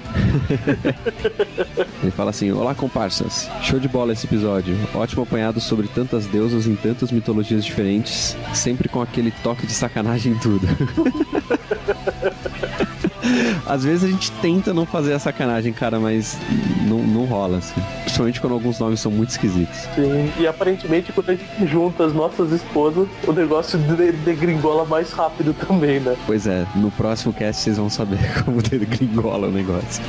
Ele fala assim: olá, comparsas. Show de bola esse episódio. Ótimo apanhado sobre tantas deusas em tantas mitologias diferentes, sempre com aquele toque de sacanagem em tudo. Às vezes a gente tenta não fazer a sacanagem, cara, mas não rola, assim. Principalmente quando alguns nomes são muito esquisitos. Sim, e aparentemente quando a gente junta as nossas esposas, o negócio degringola mais rápido também, né? Pois é, no próximo cast vocês vão saber como degringola o negócio.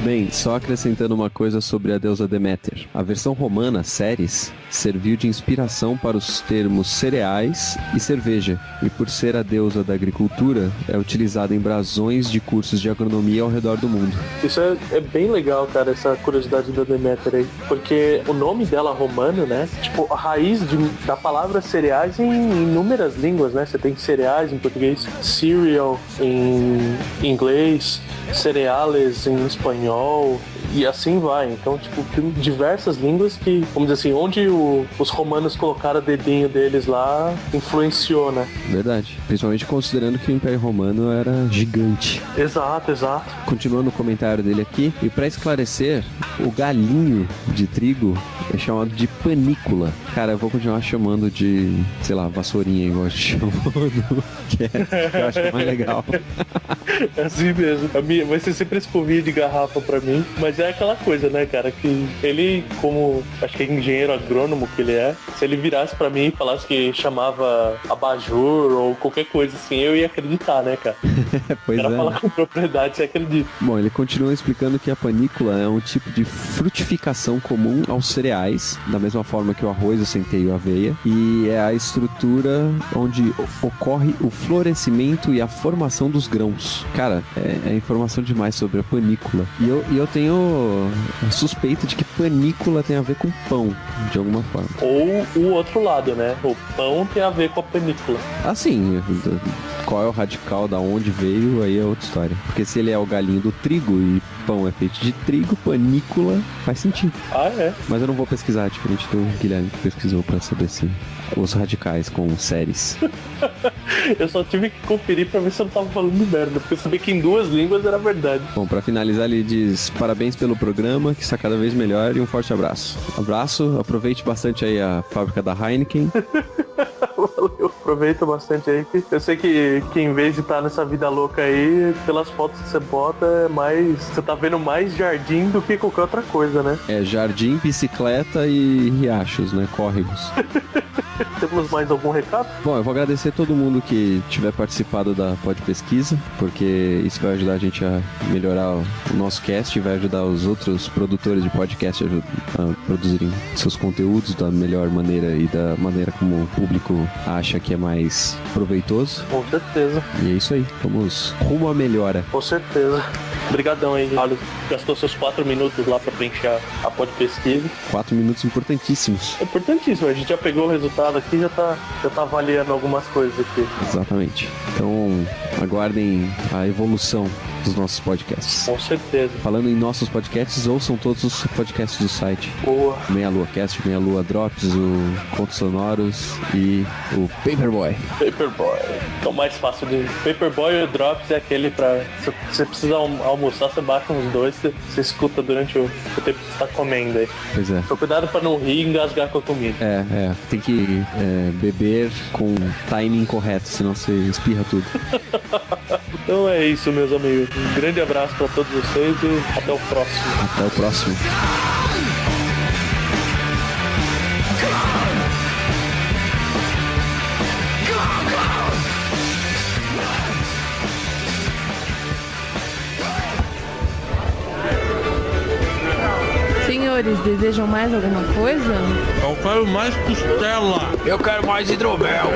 Bem, só acrescentando uma coisa sobre a deusa Deméter. A versão romana, Ceres, serviu de inspiração para os termos cereais e cerveja, e por ser a deusa da agricultura, é utilizada em brasões de cursos de agronomia ao redor do mundo. Isso é bem legal, cara, essa curiosidade da Deméter aí, porque o nome dela romano, né, tipo, a raiz da palavra cereais em inúmeras línguas, né, você tem cereais em português, cereal em inglês, cereales em espanhol, e assim vai. Então, tipo, tem diversas línguas que, vamos dizer assim, onde os romanos colocaram o dedinho deles lá, influenciou, né? Verdade. Principalmente considerando que o Império Romano era gigante. Exato. Continuando o comentário dele aqui, e para esclarecer, o galinho de trigo é chamado de panícula. Cara, eu vou continuar chamando de, sei lá, vassourinha, igual a gente chamou no cast, eu acho mais legal. É assim mesmo. Vai ser sempre escovinha de garrafa pra mim. Mas é aquela coisa, né, cara, que ele, como acho que é engenheiro agrônomo que ele é, se ele virasse pra mim e falasse que chamava abajur ou qualquer coisa assim, eu ia acreditar, né, cara? Pois era é. falar com propriedade, você acredita. Bom, ele continua explicando que a panícula é um tipo de frutificação comum aos cereais, da mesma forma que o arroz do centeio aveia e é a estrutura onde ocorre o florescimento e a formação dos grãos. Cara, é informação demais sobre a panícula. E eu tenho suspeita de que panícula tem a ver com pão, de alguma forma. Ou o outro lado, né? O pão tem a ver com a panícula. Assim, qual é o radical, da onde veio, aí é outra história. Porque se ele é o galinho do trigo e pão é feito de trigo, panícula faz sentido. Ah, é? Mas eu não vou pesquisar, diferente do Guilherme que pesquisou pra saber se os radicais com séries. Eu só tive que conferir pra ver se eu não tava falando merda, porque eu sabia que em 2 línguas era verdade. Bom, pra finalizar, ele diz parabéns pelo programa, que está cada vez melhor, e um forte abraço. Abraço, aproveite bastante aí a fábrica da Heineken. Valeu, aproveita bastante aí. Eu sei que em vez de estar nessa vida louca aí, pelas fotos que você bota, é mais. Você tá vendo mais jardim do que qualquer outra coisa, né? É jardim, bicicleta e riachos, né? Córregos. Temos mais algum recado? Bom, eu vou agradecer a todo mundo que tiver participado da Pod Pesquisa, porque isso vai ajudar a gente a melhorar o nosso cast e vai ajudar os outros produtores de podcast a produzirem seus conteúdos da melhor maneira e da maneira como o público acha que é mais proveitoso. Com certeza. E é isso aí, vamos rumo à melhora. Com certeza. Obrigadão aí, Alex. Gastou seus 4 minutos lá pra preencher a Pod Pesquisa. 4 minutos importantíssimos. É importantíssimo, a gente já pegou o resultado aqui, já tá avaliando algumas coisas aqui. Exatamente. Então, aguardem a evolução dos nossos podcasts. Com certeza. Falando em nossos podcasts, ouçam todos os podcasts do site. Boa. Meia Lua Cast, Meia Lua Drops, o Contos Sonoros e o Paperboy. Paperboy. Então mais fácil de... Paperboy e Drops é aquele pra... Se você precisa almoçar, você baixa uns dois, você escuta durante o tempo que você tá comendo aí. Pois é. Então cuidado pra não rir e engasgar com a comida. Tem que beber com timing correto, senão você espirra tudo. Então é isso, meus amigos. Um grande abraço pra todos vocês e até o próximo. Até o próximo. Senhores, desejam mais alguma coisa? Eu quero mais costela. Eu quero mais hidromel.